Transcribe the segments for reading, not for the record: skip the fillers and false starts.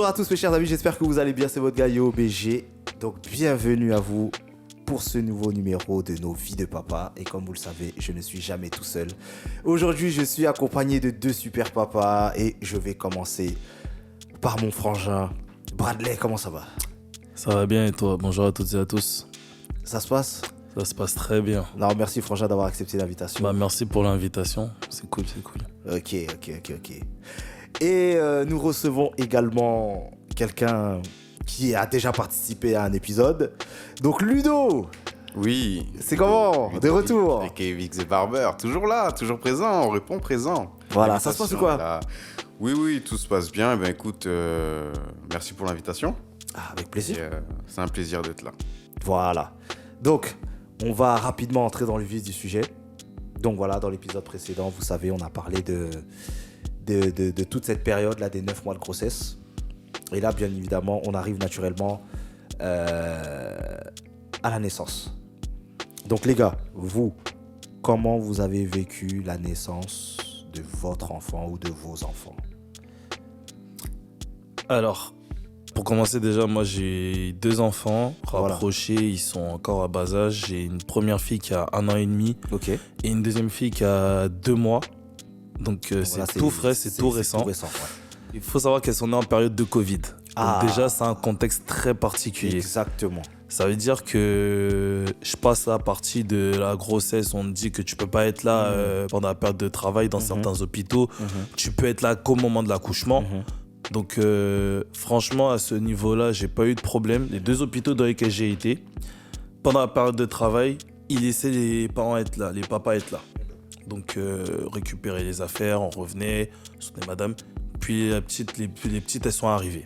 Bonjour à tous mes chers amis, j'espère que vous allez bien, c'est votre gars Yo BG. Donc bienvenue à vous pour ce nouveau numéro de nos vies de papa. Et comme vous le savez, je ne suis jamais tout seul. Aujourd'hui, je suis accompagné de deux super papas et je vais commencer par mon frangin. Bradley, comment ça va? Ça va bien et toi? Bonjour à toutes et à tous. Ça se passe? Ça se passe très bien. Non, merci frangin d'avoir accepté l'invitation. Bah, merci pour l'invitation, c'est cool, c'est cool. Ok. Et nous recevons également quelqu'un qui a déjà participé à un épisode. Donc Ludo, Oui. c'est comment? De retour. Avec Vix et Barber, toujours là, toujours présent, on répond présent. Voilà, ça se passe ou quoi? Là. Oui, tout se passe bien. Eh ben écoute, merci pour l'invitation. Ah, avec plaisir. Et, c'est un plaisir d'être là. Voilà. Donc, on va rapidement entrer dans le vif du sujet. Donc voilà, dans l'épisode précédent, vous savez, on a parlé de toute cette période-là, des 9 mois de grossesse. Et là, bien évidemment, on arrive naturellement à la naissance. Donc les gars, vous, comment vous avez vécu la naissance de votre enfant ou de vos enfants? Alors, pour commencer déjà, moi j'ai deux enfants rapprochés, Voilà. ils sont encore à bas âge. J'ai une première fille qui a 1 an et demi Ok. et une deuxième fille qui a 2 mois. Donc Voilà, c'est tout frais, c'est tout récent. Ouais. Il faut savoir qu'elles sont nées en période de Covid. Ah. Donc déjà, c'est un contexte très particulier. Exactement. Ça veut dire que je passe la partie de la grossesse, on te dit que tu peux pas être là pendant la période de travail dans certains hôpitaux. Tu peux être là qu'au moment de l'accouchement. Donc franchement, à ce niveau-là, j'ai pas eu de problème. Les deux hôpitaux dans lesquels j'ai été, pendant la période de travail, ils laissaient les parents être là, les papas être là. Donc récupérer les affaires, on revenait, soutenait madame. Puis les petites, elles sont arrivées.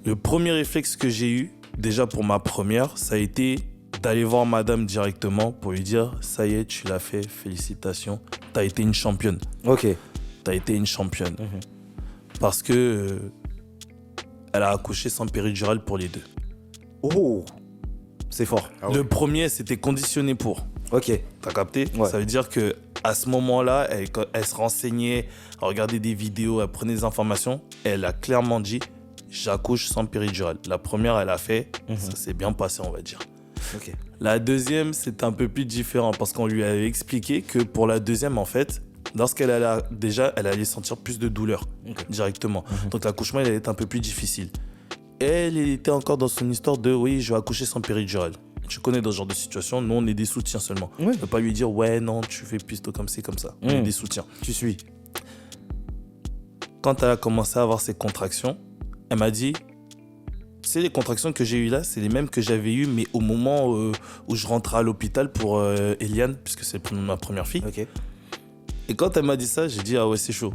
Le premier réflexe que j'ai eu, déjà pour ma première, ça a été d'aller voir madame directement pour lui dire « Ça y est, tu l'as fait, félicitations, t'as été une championne. Ok. T'as été une championne. Parce que elle a accouché sans péridurale pour les deux. Oh, c'est fort. Ah ouais. Le premier, c'était conditionné pour. Ok. T'as capté? Ouais. Ça veut dire que à ce moment-là, elle se renseignait, elle regardait des vidéos, elle prenait des informations. Elle a clairement dit « J'accouche sans péridurale ». La première, elle a fait, ça s'est bien passé, on va dire. Ok. La deuxième, c'est un peu plus différent parce qu'on lui avait expliqué que pour la deuxième, en fait, lorsqu'elle allait déjà, elle allait sentir plus de douleur directement. Donc l'accouchement, il allait être un peu plus difficile. Elle était encore dans son histoire de « Oui, je vais accoucher sans péridurale ». Tu connais dans ce genre de situation, nous, on est des soutiens seulement. Oui. On ne peut pas lui dire « Ouais, non, tu fais plutôt comme ci, comme ça ». On est des soutiens. Tu suis. Quand elle a commencé à avoir ses contractions, elle m'a dit « Tu sais, les contractions que j'ai eues là, c'est les mêmes que j'avais eues, mais au moment où je rentrais à l'hôpital pour Eliane, puisque c'est le prénom de ma première fille. Ok. Et quand elle m'a dit ça, j'ai dit « Ah ouais, c'est chaud ».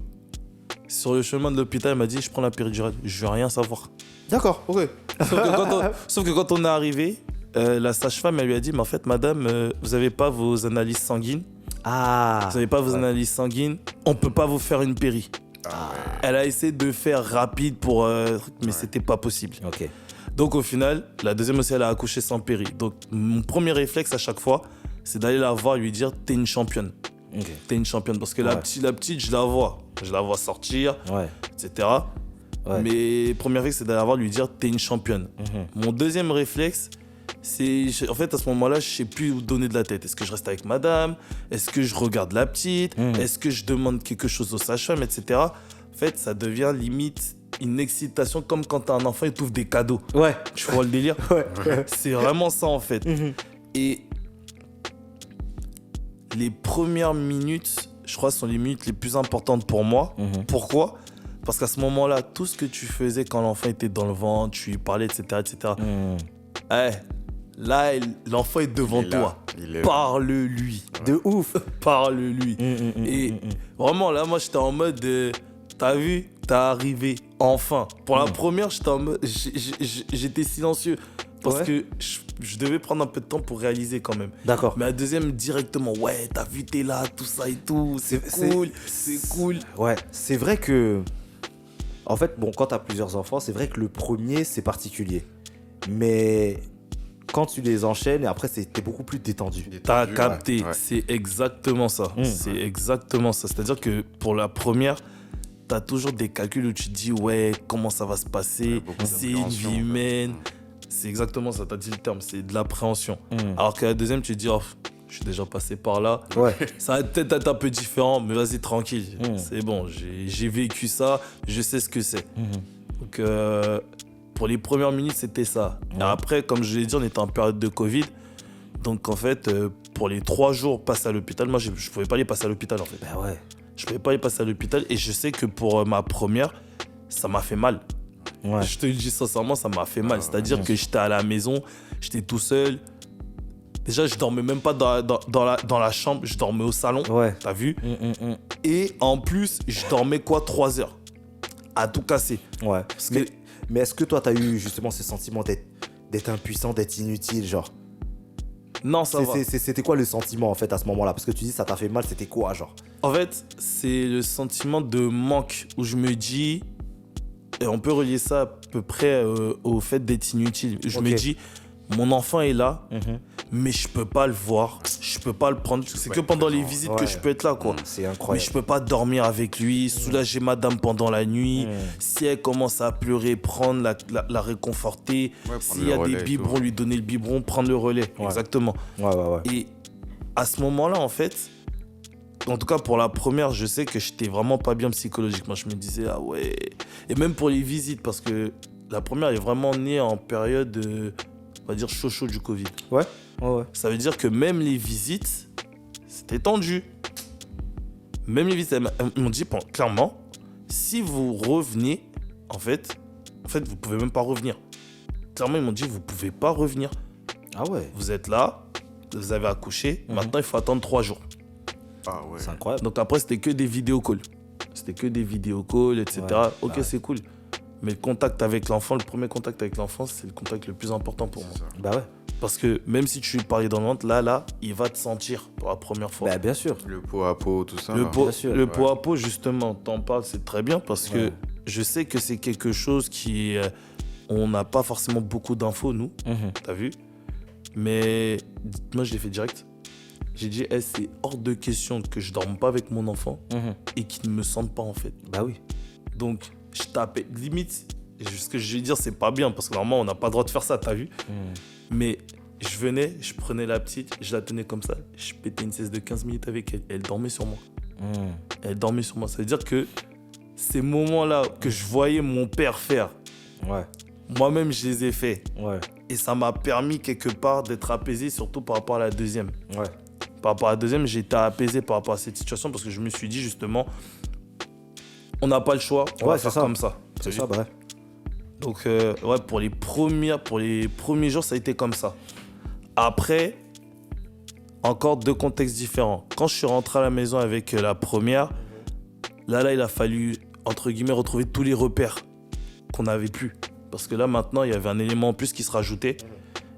Sur le chemin de l'hôpital, elle m'a dit « Je prends la péridurale, je veux rien savoir ». D'accord, ok. Sauf que quand on est arrivé, la sage-femme, elle lui a dit « Mais en fait, madame, vous n'avez pas vos analyses sanguines. Ah. Vous n'avez pas vos analyses sanguines. On ne peut pas vous faire une péri. » Elle a essayé de faire rapide pour... mais c'était pas possible. Ok. Donc au final, la deuxième aussi, elle a accouché sans péri. Donc mon premier réflexe à chaque fois, c'est d'aller la voir et lui dire « T'es une championne. Ok. T'es une championne. » Parce que Ouais. la petite, je la vois. Je la vois sortir, Ouais. etc. Ouais. Mais premier réflexe, c'est d'aller la voir et lui dire « T'es une championne. » Mon deuxième réflexe, c'est... En fait, à ce moment-là, je sais plus où donner de la tête. Est-ce que je reste avec madame? Est-ce que je regarde la petite? Est-ce que je demande quelque chose aux sages-femmes, etc. En fait, ça devient limite une excitation comme quand t'as un enfant et t'ouvres des cadeaux. Ouais. Tu vois le délire? Ouais. C'est vraiment ça, en fait. Et les premières minutes, je crois, sont les minutes les plus importantes pour moi. Pourquoi? Parce qu'à ce moment-là, tout ce que tu faisais quand l'enfant était dans le ventre, tu lui parlais, etc., etc. Là, l'enfant est devant Il est là. toi. Il est- Parle-lui. De ouf. Parle-lui. Et vraiment, là, moi, j'étais en mode... T'as vu? T'es arrivé. Enfin. Pour la première, j'étais en mode... J'étais silencieux. Parce que je devais prendre un peu de temps pour réaliser quand même. D'accord. Mais la deuxième, directement, ouais, t'as vu, t'es là, tout ça et tout, c'est cool, c'est cool. Ouais, c'est vrai que... En fait, bon, quand t'as plusieurs enfants, c'est vrai que le premier, c'est particulier. Mais quand tu les enchaînes, et après, t'es beaucoup plus détendu. T'as Ouais, capté, ouais. c'est exactement ça. C'est exactement ça. C'est-à-dire que pour la première, t'as toujours des calculs où tu te dis, ouais, comment ça va se passer, c'est une vie humaine. C'est exactement ça, t'as dit le terme, c'est de l'appréhension. Alors que la deuxième, tu te dis, oh, je suis déjà passé par là. Ouais. Ça va peut-être être un peu différent, mais vas-y, tranquille. C'est bon, j'ai vécu ça, je sais ce que c'est. Donc, pour les premières minutes, c'était ça. Et après, comme je l'ai dit, on était en période de Covid. Donc, en fait, pour les 3 jours passés à l'hôpital, moi, je ne pouvais pas les passer à l'hôpital, en fait. Ben ouais. Je ne pouvais pas les passer à l'hôpital. Et je sais que pour ma première, ça m'a fait mal. Ouais. Je te le dis sincèrement, ça m'a fait mal. C'est-à-dire que j'étais à la maison, j'étais tout seul. Déjà, je dormais même pas dans la chambre, je dormais au salon. Ouais. T'as vu? Et en plus, je dormais 3 heures à tout casser. Ouais. Parce que Mais est-ce que toi, t'as eu justement ce sentiment d'être impuissant, d'être inutile, genre? non, ça va. C'était quoi le sentiment, en fait, à ce moment-là? Parce que tu dis ça t'a fait mal, c'était quoi, genre? En fait, c'est le sentiment de manque où je me dis, et on peut relier ça à peu près au fait d'être inutile. Je me dis, mon enfant est là, mais je peux pas le voir, je peux pas le prendre. C'est que pendant les visites que je peux être là, quoi. C'est Mais incroyable. je peux pas dormir avec lui, soulager madame pendant la nuit. Si elle commence à pleurer, prendre la réconforter. S'il y a des biberons, lui donner le biberon, prendre le relais. Ouais. Exactement. Ouais. Et à ce moment-là, en fait, en tout cas pour la première, je sais que j'étais vraiment pas bien psychologiquement. Je me disais, ah ouais. Et même pour les visites, parce que la première est vraiment née en période, on va dire, chaud du Covid. Ouais. Ça veut dire que même les visites, c'était tendu. Même les visites, elles m'ont dit clairement, si vous revenez, en fait, vous pouvez même pas revenir. Clairement, ils m'ont dit, vous pouvez pas revenir. Ah ouais. Vous êtes là, vous avez accouché, maintenant il faut attendre 3 jours. Ah ouais. C'est incroyable. Donc après, c'était que des vidéocalls. C'était que des vidéocalls, etc. Ouais, ok, c'est cool. Mais le contact avec l'enfant, le premier contact avec l'enfant, c'est le contact le plus important pour moi. Bah ouais. Parce que même si tu lui parlais dans le ventre, là, il va te sentir pour la première fois. Bah bien sûr. Le pot à pot, tout ça. Le là. pot, sûr, le ouais. pot à pot, justement, t'en parles, c'est très bien parce que je sais que c'est quelque chose qui... on n'a pas forcément beaucoup d'infos, nous, t'as vu? Mais moi, je l'ai fait direct. J'ai dit, c'est hors de question que je dorme pas avec mon enfant et qu'il ne me sente pas, en fait. Bah oui. Donc, je tapais. Limite, ce que je vais dire, c'est pas bien parce que normalement, on n'a pas le droit de faire ça, t'as vu? Mais je venais, je prenais la petite, je la tenais comme ça, je pétais une sieste de 15 minutes avec elle. Elle dormait sur moi. Elle dormait sur moi. Ça veut dire que ces moments-là que je voyais mon père faire, Ouais. moi-même, je les ai faits. Ouais. Et ça m'a permis quelque part d'être apaisé, surtout par rapport à la deuxième. Ouais. Par rapport à la deuxième, j'ai été apaisé par rapport à cette situation parce que je me suis dit justement, on n'a pas le choix, on va faire comme ça. C'est ça, bref. Donc, pour les premiers jours, ça a été comme ça. Après, encore 2 contextes différents. Quand je suis rentré à la maison avec la première, là, il a fallu, entre guillemets, retrouver tous les repères qu'on n'avait plus. Parce que là, maintenant, il y avait un élément en plus qui se rajoutait.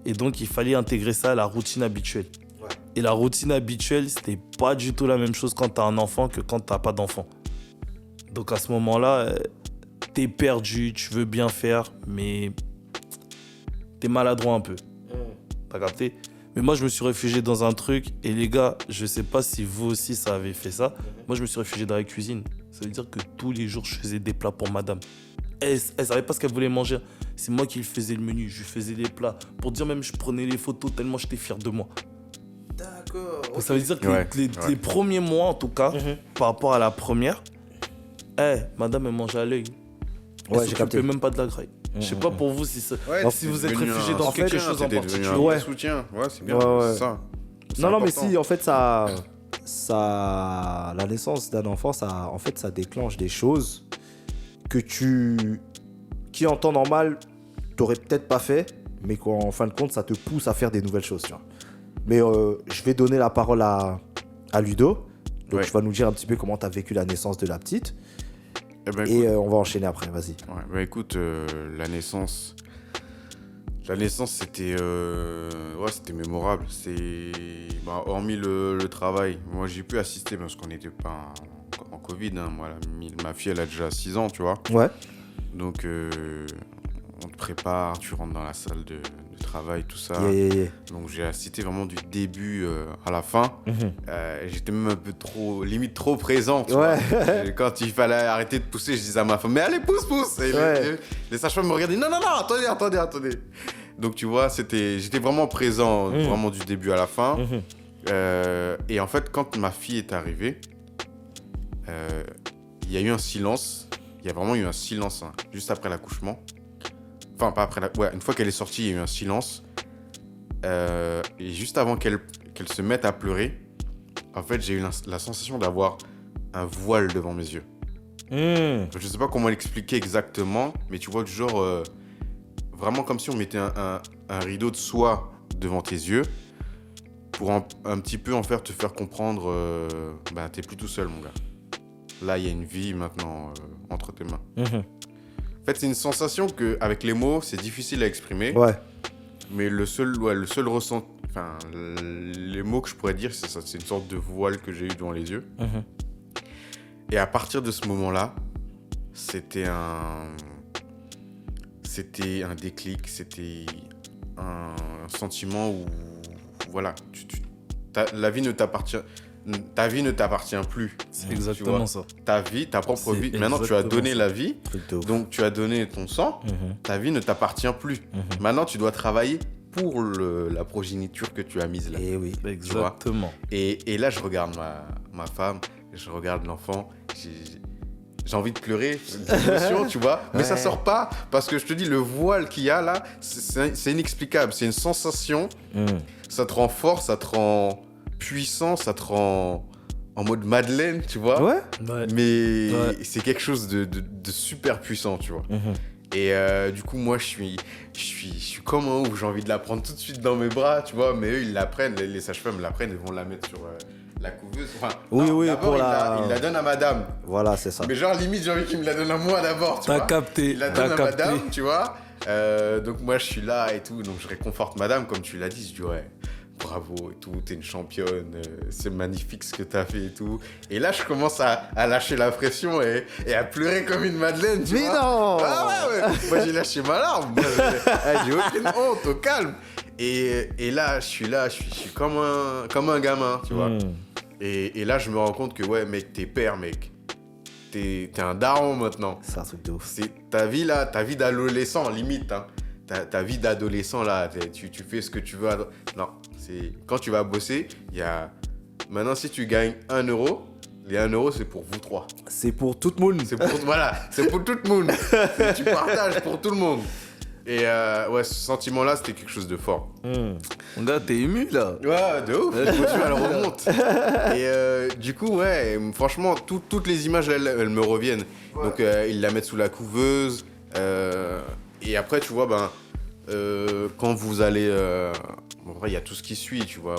Et donc, il fallait intégrer ça à la routine habituelle. Ouais. Et la routine habituelle, c'était pas du tout la même chose quand t'as un enfant que quand t'as pas d'enfant. Donc, à ce moment-là, t'es perdu, tu veux bien faire, mais t'es maladroit un peu. T'as capté? Mais moi, je me suis réfugié dans un truc. Et les gars, je sais pas si vous aussi, ça avait fait ça. Moi, je me suis réfugié dans la cuisine. Ça veut dire que tous les jours, je faisais des plats pour madame. Elle savait pas ce qu'elle voulait manger. C'est moi qui lui faisais le menu. Je lui faisais les plats. Pour dire même, je prenais les photos tellement j'étais fier de moi. D'accord. Ça veut dire que les premiers mois, en tout cas, par rapport à la première, madame, elle mangeait à l'œil. Elle Ouais, j'ai capté. s'occupait même pas de la graille. Je sais pas pour vous si vous êtes réfugié dans quelque chose en particulier. Ouais, soutien. Ouais, c'est bien. Ouais. C'est ça. Non, mais si, en fait, la naissance d'un enfant, ça déclenche des choses qui en temps normal, t'aurais peut-être pas fait, mais qu'en fin de compte, ça te pousse à faire des nouvelles choses, tu vois. Mais je vais donner la parole à Ludo. Donc, tu vas nous dire un petit peu comment t'as vécu la naissance de la petite. Et on va enchaîner après, vas-y. Ouais, bah écoute, la naissance, c'était mémorable. Hormis le travail, moi j'ai pu assister parce qu'on n'était pas en Covid. Moi, ma fille, elle a déjà 6 ans, tu vois. Ouais. Donc, on te prépares, tu rentres dans la salle de travail, tout ça. Donc j'ai assisté vraiment du début à la fin. J'étais même un peu trop, limite trop présent. Tu vois. Quand il fallait arrêter de pousser, je disais à ma femme, mais allez, pousse. Et les sages-femmes me regardaient, non, attendez. Donc tu vois, j'étais vraiment présent, vraiment du début à la fin. Et en fait, quand ma fille est arrivée, il y a eu un silence. Il y a vraiment eu un silence juste après l'accouchement. Enfin, pas après une fois qu'elle est sortie, il y a eu un silence. Et juste avant qu'elle se mette à pleurer, en fait, j'ai eu la sensation d'avoir un voile devant mes yeux. Je sais pas comment l'expliquer exactement, mais tu vois, du genre... vraiment comme si on mettait un rideau de soie devant tes yeux pour un petit peu te faire comprendre t'es plus tout seul, mon gars. Là, il y a une vie maintenant entre tes mains. En fait, c'est une sensation qu'avec les mots, c'est difficile à exprimer. Mais le seul ressenti... Enfin, les mots que je pourrais dire, c'est ça. C'est une sorte de voile que j'ai eu devant les yeux. Et à partir de ce moment-là, c'était un déclic, c'était un sentiment où, voilà, la vie ne t'appartient... Ta vie ne t'appartient plus. C'est exactement ça. Ta vie, ta propre vie. Maintenant, tu as donné la vie, donc tu as donné ton sang. Ta vie ne t'appartient plus. Maintenant, tu dois travailler pour la progéniture que tu as mise là. Et oui, exactement. Et là, je regarde ma femme, je regarde l'enfant. J'ai envie de pleurer, d'émotion, tu vois. Mais ça sort pas parce que je te dis, le voile qu'il y a là, c'est inexplicable. C'est une sensation. Ça te rend fort, ça te rend puissant, ça te rend en mode Madeleine, tu vois. Mais c'est quelque chose de super puissant, tu vois. Et du coup, moi, je suis comme un ouf. J'ai envie de la prendre tout de suite dans mes bras, tu vois. Mais eux, ils la prennent, les sages-femmes la prennent, ils vont la mettre sur la couveuse. Enfin, d'abord, ils la donnent à madame. Voilà, c'est ça. Mais genre, limite, j'ai envie qu'ils me la donnent à moi d'abord, tu vois. T'as capté. Ils la donnent à madame, tu vois. Donc moi, je suis là et tout. Donc je réconforte madame, comme tu l'as dit. Je dis, ouais, bravo et tout, t'es une championne, c'est magnifique ce que t'as fait et tout. Et là, je commence à lâcher la pression et à pleurer comme une Madeleine, tu vois. Mais non. Moi, j'ai lâché ma larme. Moi, j'ai aucune honte, au calme. Et là, je suis comme un gamin, tu vois. Et là, je me rends compte que, ouais, mec, t'es père, mec. T'es un daron maintenant. C'est un truc de ouf. C'est ta vie, là, ta vie d'adolescent, limite, hein. Ta vie d'adolescent, là, tu fais ce que tu veux. Non, c'est quand tu vas bosser, il y a... Maintenant, si tu gagnes 1 euro, les 1 euro, c'est pour vous 3. C'est pour tout le monde. Voilà, c'est pour tout le monde. Tu partages pour tout le monde. Et ouais, ce sentiment-là, c'était quelque chose de fort. Mon gars, t'es ému, là. Ouais, de ouf. L'émotion, elle remonte. Et du coup, ouais, franchement, toutes les images, elles me reviennent. Ouais. Donc, ils la mettent sous la couveuse. Et après, tu vois, quand vous allez... en vrai, il y a tout ce qui suit, tu vois.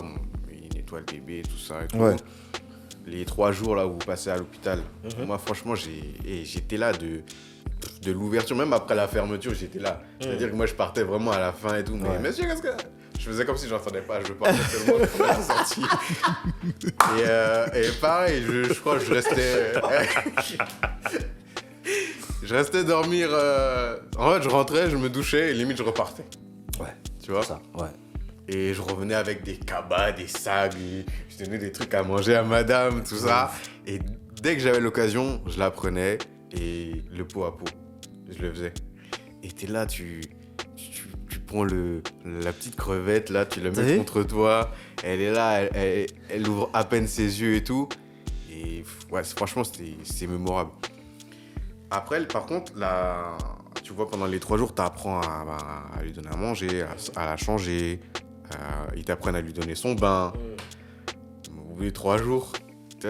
Ils nettoient le bébé, tout ça et tout. Ouais. Les 3 jours, là, où vous passez à l'hôpital. Moi, franchement, j'étais là de l'ouverture. Même après la fermeture, j'étais là. C'est-à-dire que moi, je partais vraiment à la fin et tout. Mais monsieur, qu'est-ce que... Je faisais comme si j'entendais pas. Je partais tellement de la sortie. Et pareil, je crois que je restais... Je restais dormir. En fait, je rentrais, je me douchais et limite, je repartais. Ouais. Tu vois ça, ouais. Et je revenais avec des cabas, des sacs, je donnais des trucs à manger à madame, tout ça. Et dès que j'avais l'occasion, je la prenais et le pot à pot, je le faisais. Et t'es là, tu prends la petite crevette, là, tu la mets contre toi. Elle est là, elle ouvre à peine ses yeux et tout. Et ouais, franchement, c'est mémorable. Après, par contre, tu vois, pendant les 3 jours, tu apprends à lui donner à manger, à la changer. Ils t'apprennent à lui donner son bain. Au bout des 3 jours,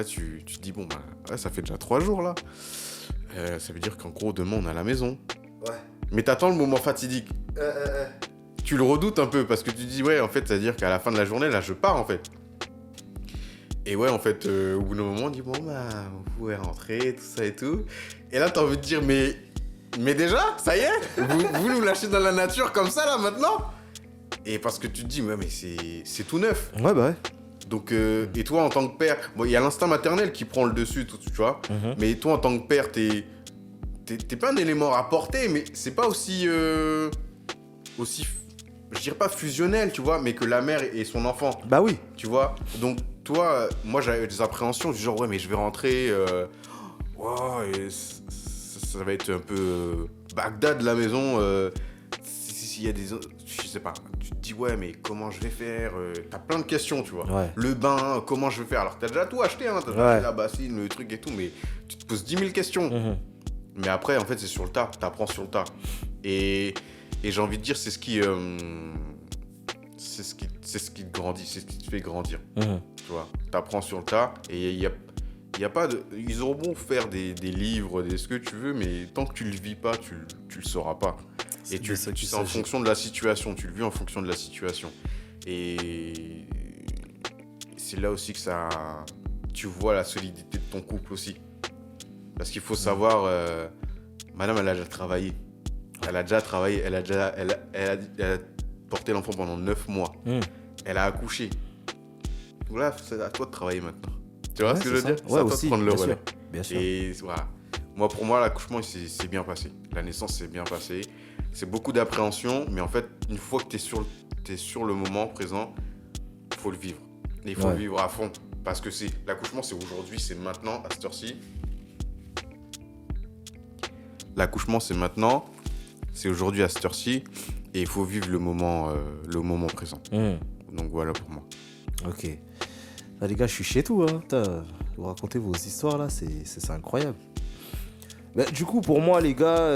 tu te dis, bon, ouais, ça fait déjà 3 jours, là. Ça veut dire qu'en gros, demain, on est à la maison. Ouais. Mais t'attends le moment fatidique. Tu le redoutes un peu parce que tu te dis, ouais, en fait, ça veut dire qu'à la fin de la journée, là, je pars, en fait. Et ouais, en fait, au bout d'un moment, on dit, bon, vous pouvez rentrer, tout ça et tout. Et là, t'as envie de dire, mais déjà, ça y est, vous nous lâchez dans la nature comme ça, là, maintenant? Et parce que tu te dis, ouais, mais c'est tout neuf. Ouais, bah ouais. Donc, et toi, en tant que père, bon, il y a l'instinct maternel qui prend le dessus, tu vois. Mais toi, en tant que père, t'es pas un élément rapporté, mais c'est pas aussi, je dirais pas fusionnel, tu vois, mais que la mère et son enfant. Bah oui. Tu vois. Donc, toi, moi, j'avais des appréhensions du genre, ouais, mais je vais rentrer, et ça va être un peu Bagdad, la maison. S'il y a des... Je sais pas. Tu te dis, ouais, mais comment je vais faire t'as plein de questions, tu vois. Ouais. Le bain, comment je vais faire. Alors, t'as déjà tout acheté, hein. T'as déjà acheté la bassine, le truc et tout, mais tu te poses 10 000 questions. Mais après, en fait, c'est sur le tas. T'apprends sur le tas. Et j'ai envie de dire, c'est ce qui te grandit, c'est ce qui te fait grandir. Tu vois, t'apprends sur le tas et il y a pas de... Ils auront beau faire des livres, ce que tu veux, mais tant que tu le vis pas, tu le sauras pas. Et c'est en fonction de la situation, tu le vis en fonction de la situation. Et c'est là aussi que tu vois la solidité de ton couple aussi. Parce qu'il faut savoir, madame, elle a déjà travaillé. Elle a porté l'enfant pendant 9 mois. Elle a accouché. Donc là, c'est à toi de travailler maintenant. Tu vois ce que je veux dire? C'est à toi de prendre le relais. Bien sûr. Et voilà. Pour moi, l'accouchement, c'est bien passé. La naissance, c'est bien passé. C'est beaucoup d'appréhension, mais en fait, une fois que t'es sur le moment présent, il faut le vivre. Et il faut le vivre à fond. Parce que l'accouchement, c'est aujourd'hui, c'est maintenant, à cette heure-ci. L'accouchement, c'est maintenant, c'est aujourd'hui, à cette heure-ci. Et il faut vivre le moment présent. Donc voilà pour moi. Ok. Là, les gars, je suis chez tout. Hein. Vous racontez vos histoires là, c'est incroyable. Bah, du coup, pour moi, les gars,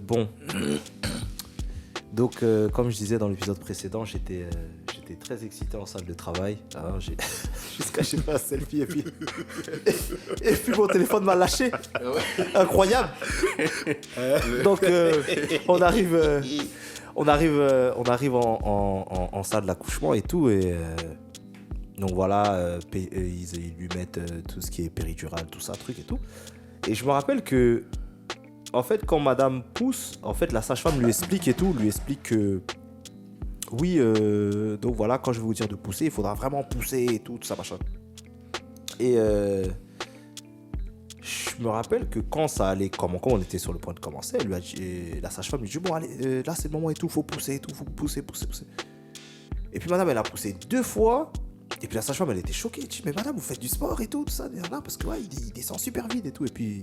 bon. Donc, comme je disais dans l'épisode précédent, j'étais très excité en salle de travail. Hein, jusqu'à j'ai fait un selfie et puis mon téléphone m'a lâché. Incroyable. Donc, on arrive en salle d'accouchement et tout. Et donc voilà, ils lui mettent tout ce qui est péridural, tout ça, truc et tout. Et je me rappelle que, en fait, quand madame pousse, en fait, la sage-femme lui explique que, oui, donc voilà, quand je vais vous dire de pousser, il faudra vraiment pousser et tout ça, machin. Et je me rappelle que quand ça allait, quand on était sur le point de commencer, elle lui a dit, la sage-femme lui dit, bon, allez, là, c'est le moment et tout, faut pousser et tout, faut pousser. Et puis madame, elle a poussé 2 fois. Et puis la sage-femme, elle était choquée. Elle dit, mais madame, vous faites du sport et tout ça, parce que ouais, il descend super vite et tout. Et puis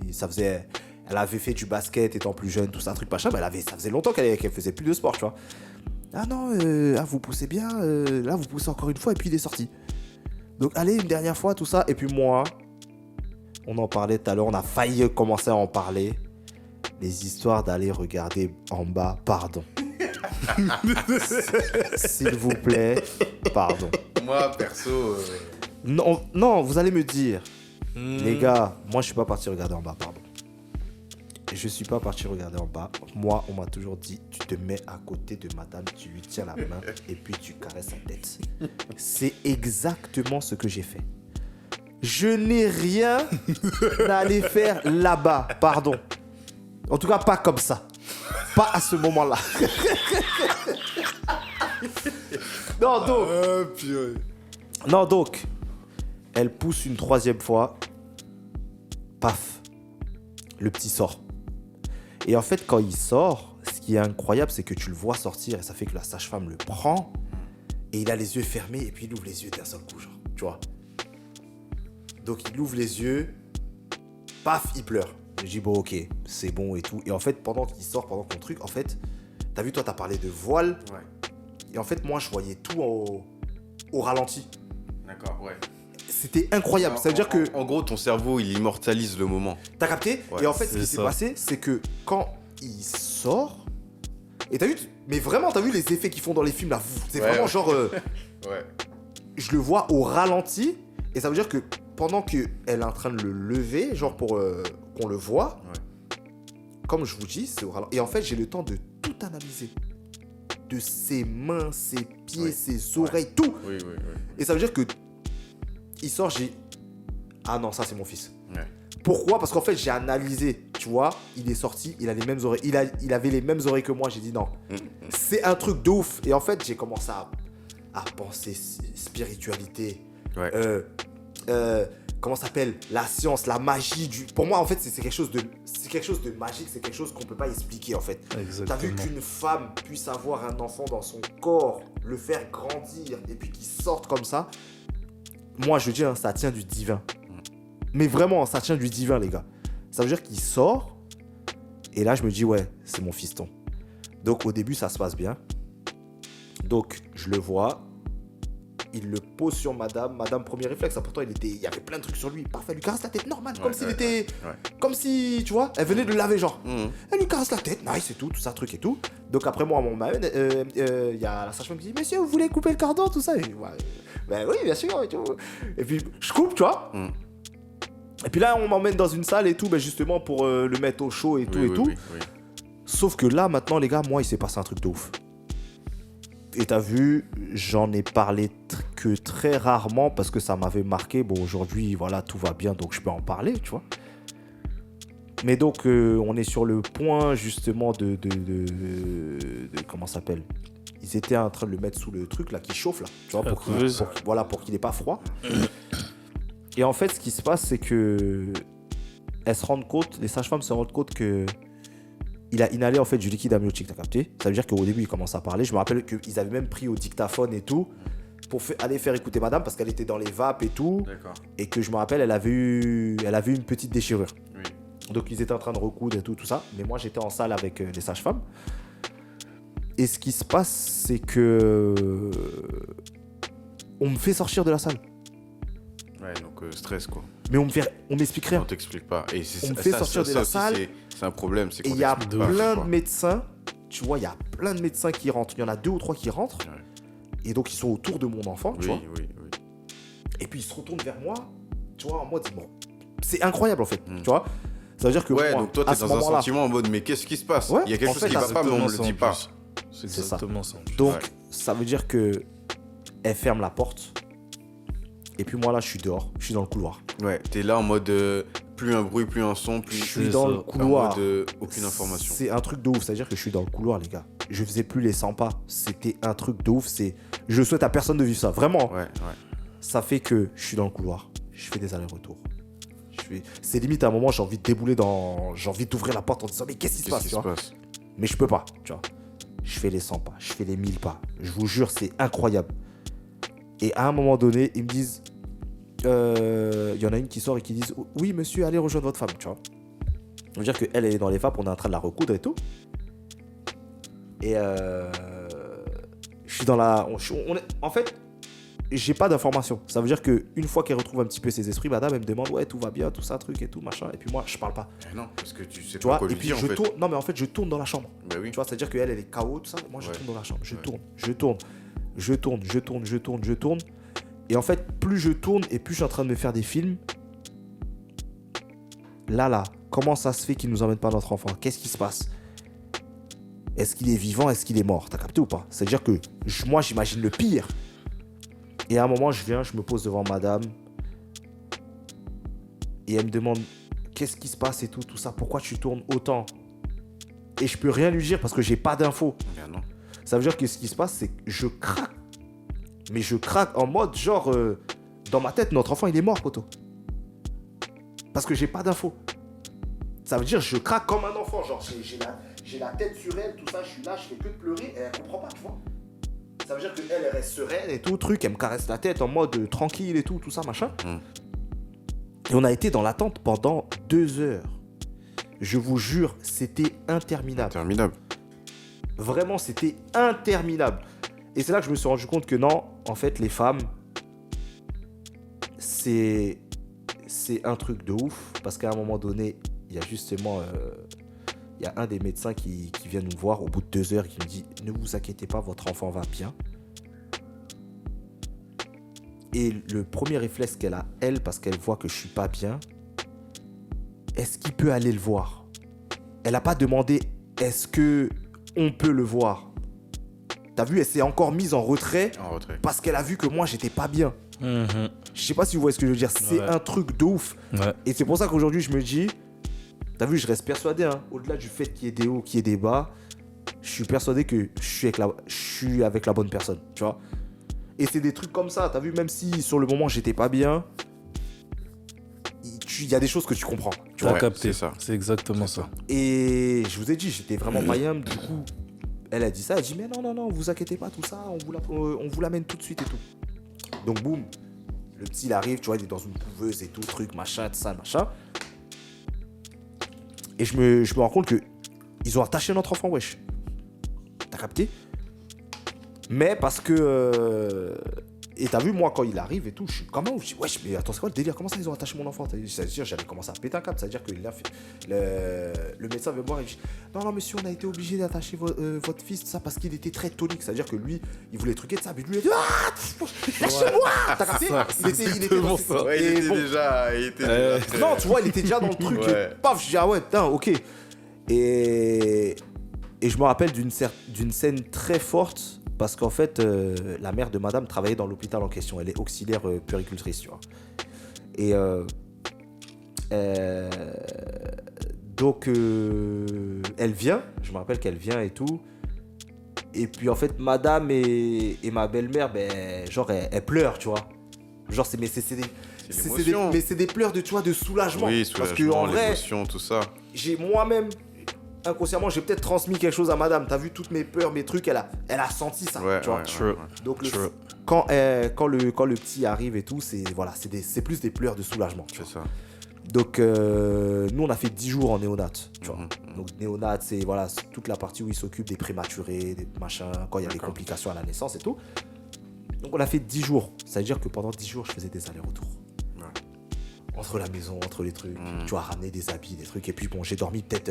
elle avait fait du basket étant plus jeune, tout ça, truc machin, mais ça faisait longtemps qu'elle faisait plus de sport, tu vois. Ah non, vous poussez bien, là vous poussez encore une fois et puis il est sorti. Donc allez, une dernière fois, tout ça. Et puis moi, on en parlait tout à l'heure, on a failli commencer à en parler. Les histoires d'aller regarder en bas, pardon. S'il vous plaît, pardon. Moi, perso... Non, vous allez me dire, les gars, moi je suis pas parti regarder en bas, pardon. Je suis pas parti regarder en bas. Moi, on m'a toujours dit, tu te mets à côté de madame, tu lui tiens la main et puis tu caresses sa tête. C'est exactement ce que j'ai fait. Je n'ai rien à aller faire là-bas, pardon. En tout cas, pas comme ça. Pas à ce moment-là. Non, donc, elle pousse une 3e fois. Paf. Le petit sort. Et en fait, quand il sort, ce qui est incroyable, c'est que tu le vois sortir et ça fait que la sage-femme le prend et il a les yeux fermés et puis il ouvre les yeux d'un seul coup, genre, tu vois. Donc, il ouvre les yeux, paf, il pleure. Je dis, bon, ok, c'est bon et tout. Et en fait, pendant qu'il sort, pendant ton truc, en fait, t'as vu, toi, t'as parlé de voile. Ouais. Et en fait, moi, je voyais tout au ralenti. D'accord, ouais. C'était incroyable. Ça veut dire que... En gros, ton cerveau, il immortalise le moment. T'as capté? Ouais, et en fait, ce qui s'est passé, c'est que quand il sort... Et t'as vu... Mais vraiment, t'as vu les effets qu'ils font dans les films, là? C'est vraiment genre... Ouais. Je le vois au ralenti. Et ça veut dire que pendant qu'elle est en train de le lever, genre pour qu'on le voit, comme je vous dis, c'est au ralenti. Et en fait, j'ai le temps de tout analyser. De ses mains, ses pieds, ses oreilles, tout. Oui. Et ça veut dire que il sort, j'ai... Ah non, ça c'est mon fils. Ouais. Pourquoi? Parce qu'en fait, j'ai analysé, tu vois, il est sorti, il a les mêmes oreilles, il avait les mêmes oreilles que moi, j'ai dit non. C'est un truc de ouf. Et en fait, j'ai commencé à penser spiritualité. Ouais. comment ça s'appelle, la science, la magie pour moi en fait c'est quelque chose de magique, c'est quelque chose qu'on peut pas expliquer en fait. Exactement. T'as vu qu'une femme puisse avoir un enfant dans son corps, le faire grandir et puis qu'il sorte comme ça, moi je dis ça tient du divin. Mais vraiment ça tient du divin les gars. Ça veut dire qu'il sort et là je me dis ouais c'est mon fiston. Donc au début ça se passe bien. Donc je le vois. Il le pose sur madame, premier réflexe. Pourtant, il y avait plein de trucs sur lui. Parfait, elle lui caresse la tête normal, comme s'il était. Comme si, tu vois, elle venait de le laver, genre. Elle lui caresse la tête, nice et tout ça, truc et tout. Donc après, moi, il y a la sage-femme qui dit monsieur, vous voulez couper le cordon, tout ça. Et je dis, ouais, ben oui, bien sûr. Et, tout. Et puis, je coupe, tu vois. Et puis là, on m'emmène dans une salle et tout, ben justement pour le mettre au chaud et tout et tout. Sauf que là, maintenant, les gars, moi, il s'est passé un truc de ouf. Et t'as vu, j'en ai parlé que très rarement parce que ça m'avait marqué. Bon, aujourd'hui, voilà, tout va bien, donc je peux en parler, tu vois. Mais donc, on est sur le point, justement, de comment ça s'appelle ? Ils étaient en train de le mettre sous le truc, là, qui chauffe, là, tu vois, pour qu'il n'ait pas froid. Et en fait, ce qui se passe, c'est que elles se rendent compte, les sages-femmes se rendent compte que il a inhalé en fait du liquide amniotique, t'as capté ? Ça veut dire qu'au début, il commence à parler. Je me rappelle qu'ils avaient même pris au dictaphone et tout pour aller faire écouter madame parce qu'elle était dans les vapes et tout. D'accord. Et que je me rappelle, elle avait eu une petite déchirure. Oui. Donc, ils étaient en train de recoudre et tout ça. Mais moi, j'étais en salle avec les sages-femmes. Et ce qui se passe, c'est que on me fait sortir de la salle. Ouais, donc stress quoi. Mais on m'explique rien. On t'explique pas. Et On me fait sortir de la salle. C'est un problème. Et il y a plein de médecins, tu vois, il y a plein de médecins qui rentrent. Il y en a 2 ou 3 qui rentrent. Ouais. Et donc, ils sont autour de mon enfant, tu vois. Oui. Et puis, ils se retournent vers moi, tu vois, en mode, bon, c'est incroyable en fait, tu vois. Ça veut dire que ouais, moi, donc toi, t'es dans un sentiment en mode, mais qu'est-ce qui se passe ? Ouais, il y a quelque en chose fait, qui va pas, mais on ne le dit pas. C'est ça. exactement ça. Donc, Ouais. ça veut dire que elle ferme la porte. Et puis moi, là, je suis dehors, je suis dans le couloir. Ouais, t'es là en mode plus un bruit, plus un son, plus. Je suis dans le couloir. En mode aucune information. C'est un truc de ouf, c'est-à-dire que je suis dans le couloir, les gars. Je faisais plus les 100 pas. C'était un truc de ouf. Je souhaite à personne de vivre ça, vraiment. Ouais. Ça fait que je suis dans le couloir, je fais des allers-retours. C'est limite à un moment, j'ai envie de débouler j'ai envie d'ouvrir la porte en disant mais qu'est-ce qui se passe, tu vois ? Mais je peux pas, tu vois. Je fais les 100 pas, je fais les 1000 pas. Je vous jure, c'est incroyable. Et à un moment donné, ils me disent, y en a une qui sort et qui dit oui monsieur, allez rejoindre votre femme, tu vois. Ça veut dire qu'elle est dans les vapes, on est en train de la recoudre et tout. Et je suis dans la... en fait, j'ai pas d'informations. Ça veut dire qu'une fois qu'elle retrouve un petit peu ses esprits, madame, elle me demande ouais, tout va bien, tout ça, truc et tout, machin. Et puis moi, je parle pas. Non, parce que tu sais Tu pas vois, quoi et lui puis dire, je en fait. tourne. Non, mais en fait, je tourne dans la chambre. Bah oui. Tu vois, c'est-à-dire qu'elle est KO, tout ça. Moi, je Ouais. tourne dans la chambre. Je Ouais. tourne. Et en fait, plus je tourne et plus je suis en train de me faire des films. Là, comment ça se fait qu'il nous emmène pas notre enfant ? Qu'est-ce qui se passe ? Est-ce qu'il est vivant ? Est-ce qu'il est mort ? T'as capté ou pas ? C'est-à-dire que moi, j'imagine le pire. Et à un moment, je me pose devant madame. Et elle me demande qu'est-ce qui se passe et tout ça. Pourquoi tu tournes autant ? Et je peux rien lui dire parce que j'ai pas d'infos. Ah non. Ça veut dire que ce qui se passe, c'est que je craque. Mais je craque en mode genre, dans ma tête, notre enfant, il est mort, poteau. Parce que j'ai pas d'infos. Ça veut dire je craque comme un enfant. Genre, j'ai la tête sur elle, tout ça, je suis là, je fais que de pleurer et elle comprend pas, tu vois. Ça veut dire qu'elle, elle reste sereine et tout, truc, elle me caresse la tête en mode tranquille et tout ça, machin. Et on a été dans l'attente pendant 2 heures. Je vous jure, c'était interminable. Interminable. Vraiment, c'était interminable. Et c'est là que je me suis rendu compte que non, en fait, les femmes, c'est un truc de ouf. Parce qu'à un moment donné, il y a justement... il y a un des médecins qui vient nous voir au bout de 2 heures qui me dit « Ne vous inquiétez pas, votre enfant va bien. » Et le premier réflexe qu'elle a, elle, parce qu'elle voit que je suis pas bien, est-ce qu'il peut aller le voir ? Elle n'a pas demandé « Est-ce que on peut le voir ?» T'as vu, elle s'est encore mise en retrait. En retrait. Parce qu'elle a vu que moi, j'étais pas bien. Mhm. Je sais pas si vous voyez ce que je veux dire. C'est Ouais. un truc de ouf. Ouais. Et c'est pour ça qu'aujourd'hui, je me dis... T'as vu, je reste persuadé, hein, au-delà du fait qu'il y ait des hauts, qu'il y ait des bas, je suis persuadé que je suis avec la bonne personne, tu vois. Et c'est des trucs comme ça, t'as vu, même si sur le moment, j'étais pas bien, il y a des choses que tu comprends. Tu as Ouais, capté. c'est ça. C'est exactement ça. Et je vous ai dit, j'étais vraiment païen. Du coup, elle a dit ça. Elle dit, mais non, vous inquiétez pas, tout ça, on vous l'amène tout de suite et tout. Donc, boum, le petit, il arrive, tu vois, il est dans une couveuse et tout, truc, machin, tout ça, machin. Et je me rends compte que ils ont attaché notre enfant, wesh. T'as capté? Mais parce que... Et t'as vu, moi, quand il arrive et tout, je suis comment? Je dis, wesh, mais attends, c'est quoi le délire? Comment ça, ils ont attaché mon enfant? C'est-à-dire, j'avais commencé à péter un câble. C'est-à-dire que le médecin veut me voir et il dit, non, monsieur, on a été obligé d'attacher votre fils, ça, parce qu'il était très tonique. C'est-à-dire que lui, il voulait truquer de ça. Mais lui, il a dit, lâchez-moi! T'as capté? Il était dans ça. Ouais, il Et était bon, déjà très- non, tu vois, il était déjà dans le truc. Ouais. Paf, je dis, ah ouais, putain, ok. Et je me rappelle d'une scène très forte parce qu'en fait, la mère de madame travaillait dans l'hôpital en question. Elle est auxiliaire puéricultrice, tu vois. Et donc, elle vient. Je me rappelle qu'elle vient et tout. Et puis, en fait, madame et ma belle-mère, ben, genre, elles pleurent, tu vois. Genre, c'est l'émotion. mais c'est des pleurs de, tu vois, de soulagement. Oui, Parce que, en vrai, l'émotion, tout ça. j'ai moi-même, inconsciemment, j'ai peut-être transmis quelque chose à madame. T'as vu toutes mes peurs, mes trucs, elle a senti ça. Ouais, tu vois. ouais, True. ouais. Donc, True. quand le petit arrive et tout, c'est plus des pleurs de soulagement. Tu vois. C'est ça. Donc, nous, on a fait 10 jours en néonat. Tu vois. Mhm. Donc, néonat, c'est voilà, c'est toute la partie où ils s'occupent des prématurés, des machins, quand il y a des D'accord. complications à la naissance et tout. Donc, on a fait 10 jours. Ça veut dire que pendant 10 jours, je faisais des allers-retours. Ouais. Entre la maison, entre les trucs. Mhm. Tu vois, ramener des habits, des trucs. Et puis, bon, j'ai dormi peut-être.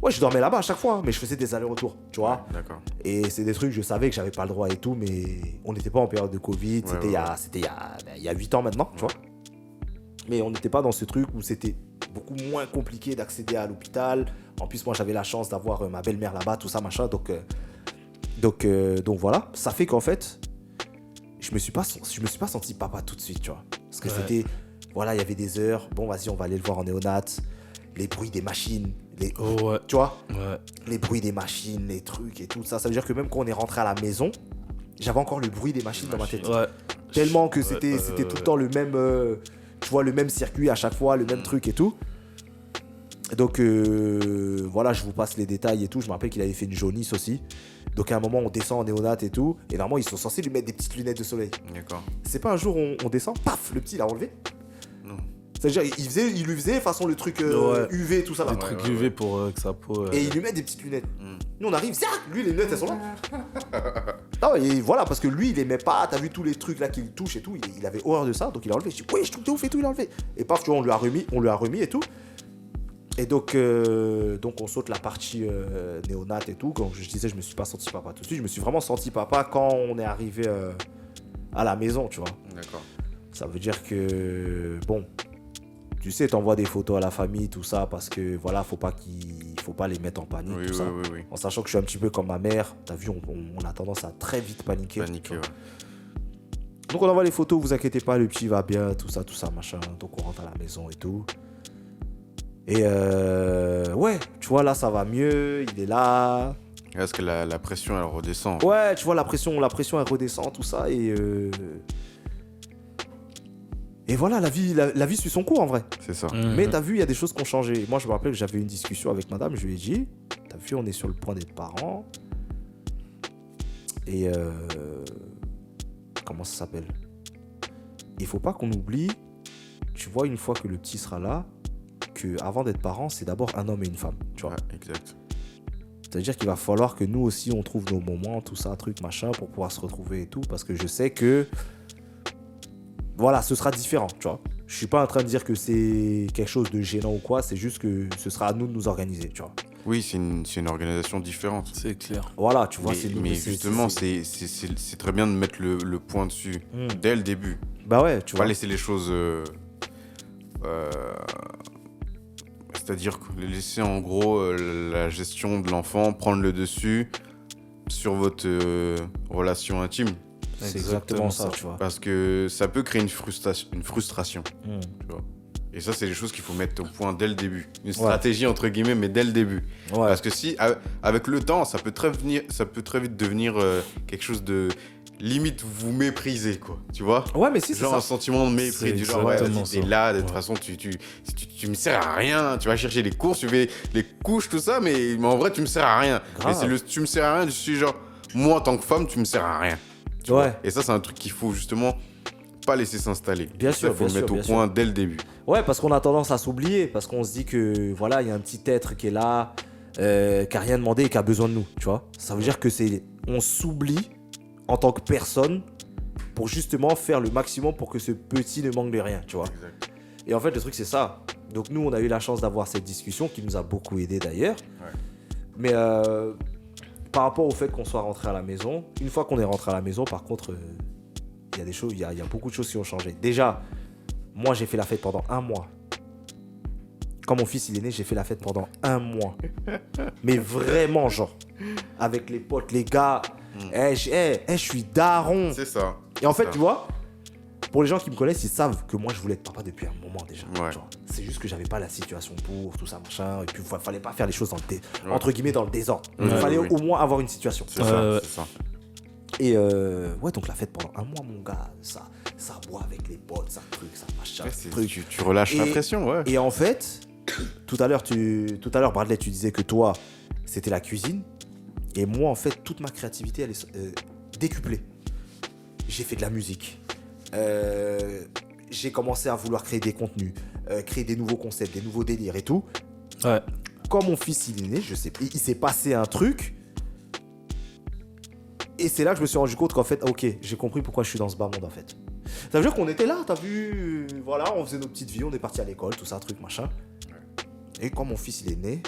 Ouais, je dormais là-bas à chaque fois, hein, mais je faisais des allers-retours, tu vois. D'accord. Et c'est des trucs, je savais que j'avais pas le droit et tout, mais on n'était pas en période de Covid. Ouais, C'était il y a 8 ans maintenant, tu vois. Mais on n'était pas dans ce truc où c'était beaucoup moins compliqué d'accéder à l'hôpital. En plus, moi, j'avais la chance d'avoir ma belle-mère là-bas, tout ça, machin. Donc voilà. Ça fait qu'en fait, je me suis pas senti papa tout de suite, tu vois. Parce que Ouais. c'était, voilà, il y avait des heures. Bon, vas-y, on va aller le voir en néonat. Les bruits des machines, Oh ouais. tu vois, Ouais. les bruits des machines, les trucs et tout ça. Ça veut dire que même quand on est rentré à la maison, j'avais encore le bruit des machines dans ma tête. Ouais. Tellement que Ouais, c'était tout le temps le même, tu vois, le même circuit à chaque fois, le même truc et tout. Donc voilà, je vous passe les détails et tout. Je me rappelle qu'il avait fait une jaunisse aussi. Donc à un moment, on descend en néonat et tout. Et normalement, ils sont censés lui mettre des petites lunettes de soleil. D'accord. C'est pas un jour on descend, paf, le petit il a enlevé. Non. C'est-à-dire, il lui faisait façon le truc Ouais. UV, tout ça là. Des trucs UV pour que sa peau. Et il lui met des petites lunettes. Mm. Nous on arrive, zac, lui les lunettes elles sont là. Non, et voilà, parce que lui il aimait pas, t'as vu tous les trucs là qu'il touche et tout, il avait horreur de ça, donc il a enlevé. Je dis, oui, je trouve que t'es ouf et tout, il a enlevé. Et paf, tu vois, on lui a remis et tout. Et donc on saute la partie néonate et tout. Comme je disais, je me suis pas senti papa tout de suite, je me suis vraiment senti papa quand on est arrivé à la maison, tu vois. D'accord. Ça veut dire que, bon, tu sais, t'envoies des photos à la famille, tout ça, parce que voilà, faut pas les mettre en panique, Oui, tout oui, ça. oui, oui. En sachant que je suis un petit peu comme ma mère, t'as vu, on a tendance à très vite paniquer. tu Paniqué, vois. ouais. Donc on envoie les photos, vous inquiétez pas, le petit va bien, tout ça, machin. Donc on rentre à la maison et tout. Et ouais, tu vois, là ça va mieux, il est là. Est-ce que la pression, elle redescend? Ouais, tu vois, la pression elle redescend, tout ça, et voilà, la vie suit son cours en vrai. C'est ça. Mhm. Mais t'as vu, il y a des choses qui ont changé. Moi, je me rappelle que j'avais une discussion avec madame, je lui ai dit, t'as vu, on est sur le point d'être parents. Et comment ça s'appelle? Il faut pas qu'on oublie, tu vois, une fois que le petit sera là, que avant d'être parents, c'est d'abord un homme et une femme, tu vois. Ouais, exact. C'est-à-dire qu'il va falloir que nous aussi, on trouve nos moments, tout ça, truc, machin, pour pouvoir se retrouver et tout, parce que je sais que, voilà, ce sera différent, tu vois. Je suis pas en train de dire que c'est quelque chose de gênant ou quoi, c'est juste que ce sera à nous de nous organiser, tu vois. Oui, c'est une organisation différente. C'est clair. Voilà, tu vois, Mais, c'est nous. mais justement, c'est très bien de mettre le point dessus dès le début. Bah ouais, tu Pas vois. laisser les choses. C'est-à-dire que laisser en gros la gestion de l'enfant prendre le dessus sur votre relation intime. C'est exactement ça, tu vois. Parce que ça peut créer une frustration. Mm. Tu vois. Et ça, c'est des choses qu'il faut mettre au point dès le début. Une stratégie, entre guillemets, mais dès le début. Ouais. Parce que si, avec le temps, ça peut très vite devenir quelque chose de limite vous méprisez, quoi. Tu vois? Ouais, mais si, c'est Genre ça. un sentiment de mépris C'est du genre, ouais, exactement vas-y, t'es ça. là, de toute façon, tu me sers à rien. Tu vas chercher les courses, tu fais les couches, tout ça, mais en vrai, tu me sers à rien. Grave. Et c'est le tu me sers à rien, je suis genre, moi, en tant que femme, tu me sers à rien. Tu vois? Ouais. Et ça, c'est un truc qu'il faut justement pas laisser s'installer. Bien Ça, sûr, faut le bien mettre sûr, au bien point dès le début. Ouais, parce qu'on a tendance à s'oublier, parce qu'on se dit que voilà, il y a un petit être qui est là, qui a rien demandé et qui a besoin de nous, tu vois. Ça veut dire que on s'oublie en tant que personne pour justement faire le maximum pour que ce petit ne manque de rien, tu vois. Exact. Et en fait, le truc, c'est ça. Donc nous, on a eu la chance d'avoir cette discussion qui nous a beaucoup aidé d'ailleurs. Ouais. Mais par rapport au fait qu'on soit rentré à la maison, une fois qu'on est rentré à la maison, par contre, il y a des choses, il y a beaucoup de choses qui ont changé. Déjà, moi, j'ai fait la fête pendant 1 mois. Quand mon fils il est né, j'ai fait la fête pendant 1 mois. Mais vraiment, genre, avec les potes, les gars, je suis daron. C'est ça. Et en fait, ça. tu vois, pour les gens qui me connaissent, ils savent que moi, je voulais être papa depuis un moment déjà. Ouais. Genre, c'est juste que j'avais pas la situation pour, tout ça, machin. Et puis, il fallait pas faire les choses Ouais. entre guillemets dans le désordre. Ouais, Il fallait oui. au moins avoir une situation. C'est ça, Ouais. c'est ça. Et ouais, donc la fête pendant 1 mois, mon gars, ça boit avec les potes, ça truc, ça machin, Ouais, ça c'est- truc. tu relâches la Et- pression, ouais. Et en fait, tout à l'heure, Bradley, tu disais que toi, c'était la cuisine. Et moi, en fait, toute ma créativité, elle est décuplée. J'ai fait de la musique. J'ai commencé à vouloir créer des contenus, créer des nouveaux concepts, des nouveaux délires et tout. Ouais. Quand mon fils il est né, je sais, il s'est passé un truc. Et c'est là que je me suis rendu compte qu'en fait, ok, j'ai compris pourquoi je suis dans ce bas monde en fait. Ça veut dire qu'on était là, t'as vu, voilà, on faisait nos petites vies, on est parti à l'école, tout ça, truc, machin. Et quand mon fils il est né,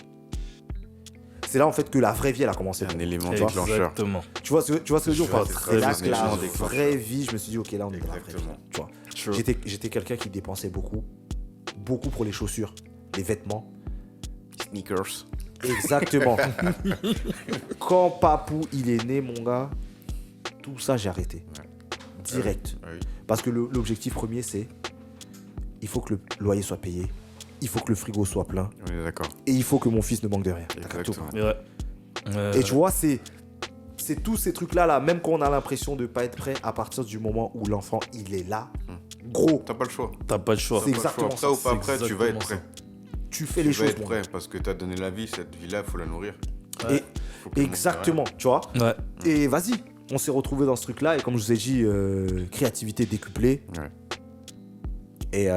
c'est là en fait que la vraie vie elle a commencé. C'est un élément tu vois, déclencheur. Exactement. Tu vois ce que je veux dire ou pas? C'est C'est là très que la bien déclencheur. vraie vie, je me suis dit, ok, là on est dans la vraie vie. Exactement. Tu vois. True. J'étais quelqu'un qui dépensait beaucoup pour les chaussures, les vêtements. Sneakers. Exactement. Quand Papou il est né, mon gars, tout ça j'ai arrêté. Direct. Oui. Parce que l'objectif premier c'est il faut que le loyer soit payé, il faut que le frigo soit plein On est d'accord. et il faut que mon fils ne manque de rien. T'as capté ou Exactement. pas? Ouais. Et tu vois, c'est tous ces trucs-là, là, même quand on a l'impression de ne pas être prêt, à partir du moment où l'enfant, il est là, gros, T'as pas le choix. T'as pas de choix. C'est T'as pas le choix. exactement Ça ou pas C'est prêt, tu vas être exactement prêt. tu fais Tu les vas choses. être mon prêt gars. parce que t'as donné la vie, cette vie-là, il faut la nourrir. Ouais. Et Faut que le monde exactement, tu vois. Ouais. Et vas-y, on s'est retrouvé dans ce truc-là, et comme je vous ai dit, créativité décuplée. Ouais. Et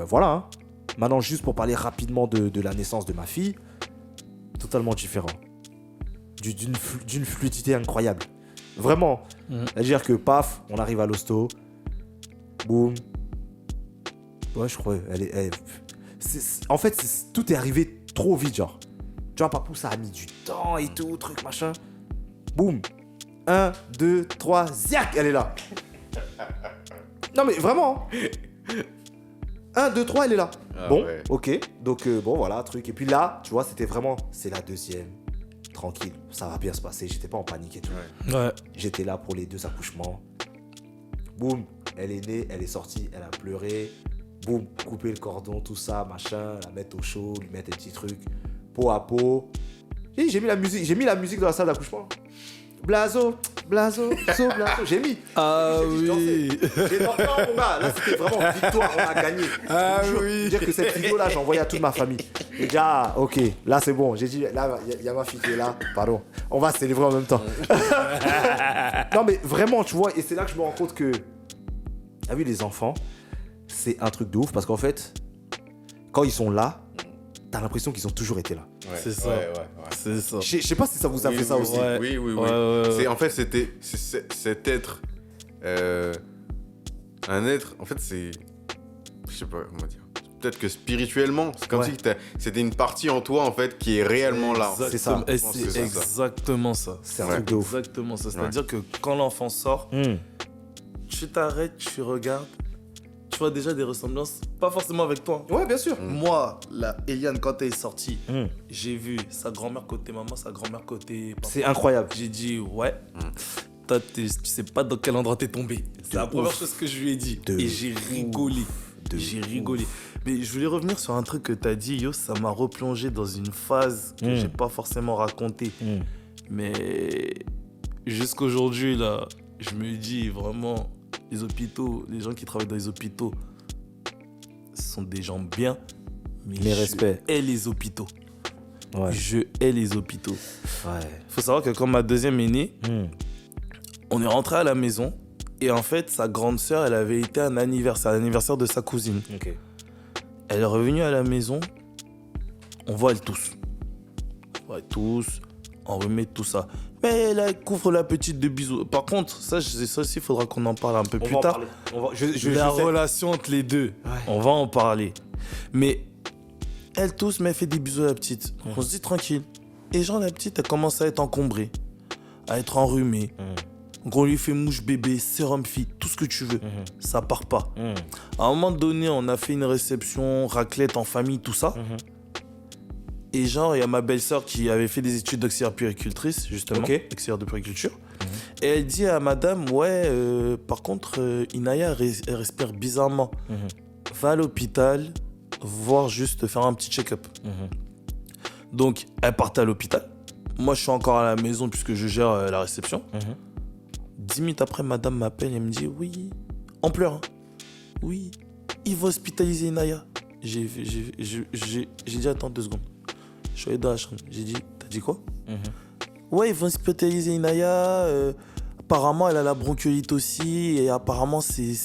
voilà. Hein. Maintenant, juste pour parler rapidement de la naissance de ma fille, totalement différent. D'une fluidité incroyable. Vraiment. Mhm. C'est-à-dire que paf, on arrive à l'hosto. Boum. Ouais, je crois. En fait, tout est arrivé trop vite, genre. Tu vois, Papou, ça a mis du temps et tout, truc, machin. Boum. 1, 2, 3, ziac, elle est là. Non, mais vraiment. 1, 2, 3, elle est là. Ah bon, ouais. ok. Donc, bon, voilà, truc. Et puis là, tu vois, c'était vraiment, c'est la deuxième. Tranquille, ça va bien se passer. J'étais pas en panique et tout. Ouais. Ouais. J'étais là pour les 2 accouchements. Boum, elle est née, elle est sortie, elle a pleuré. Boum, couper le cordon, tout ça, machin, la mettre au chaud, lui mettre des petits trucs, peau à peau. Et j'ai mis la musique dans la salle d'accouchement. Blazo, blazo, blazo. J'ai mis. Ah J'ai oui. J'ai dansé, non, mon gars, là c'était vraiment victoire, on a gagné. Ah Je vous jure, oui. dire que cette vidéo là, j'ai envoyé à toute ma famille. J'ai dit, ah, ok, là c'est bon. J'ai dit, là, il y a ma fille qui est là, pardon. On va se célébrer en même temps. Non, mais vraiment, tu vois, et c'est là que je me rends compte que, ah oui, les enfants, c'est un truc de ouf parce qu'en fait, quand ils sont là, t'as l'impression qu'ils ont toujours été là. Ouais. C'est ça. Ouais. C'est ça. Je sais pas si ça vous a fait ça aussi. Ouais. Oui. Ouais. C'est, en fait, cet être. Un être. En fait, c'est. Je sais pas comment dire. Peut-être que spirituellement, c'est comme Ouais. si c'était une partie en toi, en fait, qui est réellement là. C'est ça. Et Je pense que c'est c'est ça. exactement ça. C'est un Ouais. truc de ouf. Exactement ça. C'est-à-dire que quand l'enfant sort, tu t'arrêtes, tu regardes, tu vois déjà des ressemblances, pas forcément avec toi. Ouais, bien sûr. Moi, la Eliane, quand elle est sortie, Mm. j'ai vu sa grand-mère côté maman, sa grand-mère côté papa. C'est incroyable. J'ai dit, ouais, toi, tu sais pas dans quel endroit t'es tombé. C'est la première ouf. chose que je lui ai dit. De Et j'ai rigolé. De J'ai ouf. rigolé. Mais je voulais revenir sur un truc que t'as dit, Yo, ça m'a replongé dans une phase que j'ai pas forcément racontée. Mais jusqu'aujourd'hui, là, je me dis vraiment, les hôpitaux, les gens qui travaillent dans les hôpitaux, ce sont des gens bien, mais Mes je respects. hais les hôpitaux. Ouais. Je hais les hôpitaux. Ouais. Faut savoir que quand ma deuxième est née, on est rentré à la maison et en fait, sa grande sœur, elle avait été à l'anniversaire de sa cousine. Ok. Elle est revenue à la maison, on voit elle tousse. On voit elle tousse, on remet tout ça. Mais là, elle couvre la petite de bisous. Par contre, ça aussi, il faudra qu'on en parle un peu plus tard. La relation entre les deux, on va en parler. Mais elle tousse, mais elle fait des bisous à la petite. Donc on se dit tranquille. Et genre, la petite, elle commence à être encombrée, à être enrhumée. Donc on lui fait mouche bébé, sérum fille, tout ce que tu veux. Ça part pas. À un moment donné, on a fait une réception, raclette en famille, tout ça. Et genre, il y a ma belle-sœur qui avait fait des études d'auxiliaire puéricultrice, justement, auxiliaire de puériculture. Et elle dit à madame, ouais, par contre, Inaya, elle respire bizarrement. Va à l'hôpital, voir juste faire un petit check-up. Donc, elle partait à l'hôpital. Moi, je suis encore à la maison puisque je gère la réception. 10 minutes après, madame m'appelle et me dit, oui, en pleurant. Oui, il va hospitaliser Inaya. J'ai dit, attends 2 secondes. Je suis allé dans la chambre. J'ai dit, t'as dit quoi? Ouais, ils vont hospitaliser Inaya. Apparemment, elle a la bronchiolite aussi. Et apparemment,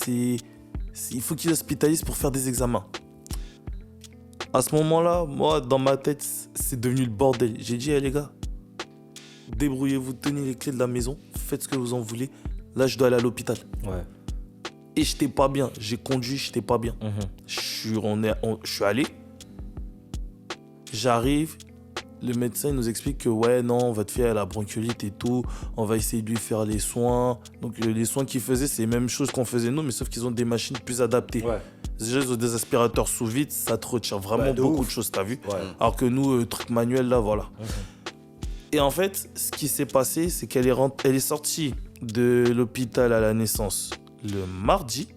il faut qu'ils l'hospitalisent pour faire des examens. À ce moment-là, moi, dans ma tête, c'est devenu le bordel. J'ai dit, les gars, débrouillez-vous, tenez les clés de la maison, faites ce que vous en voulez. Là, je dois aller à l'hôpital. Ouais. Et j'étais pas bien. J'ai conduit, j'étais pas bien. Je suis allé. J'arrive. Le médecin il nous explique que ouais, non, votre fille a la bronchiolite et tout. On va essayer de lui faire les soins. Donc, les soins qu'ils faisaient, c'est les mêmes choses qu'on faisait nous, mais sauf qu'ils ont des machines plus adaptées. Ouais. Déjà, ils ont des aspirateurs sous vide, ça te retire vraiment beaucoup de choses, t'as vu? Ouais. Alors que nous, truc manuel, là, voilà. Et en fait, ce qui s'est passé, c'est qu'elle est sortie de l'hôpital à la naissance le mardi.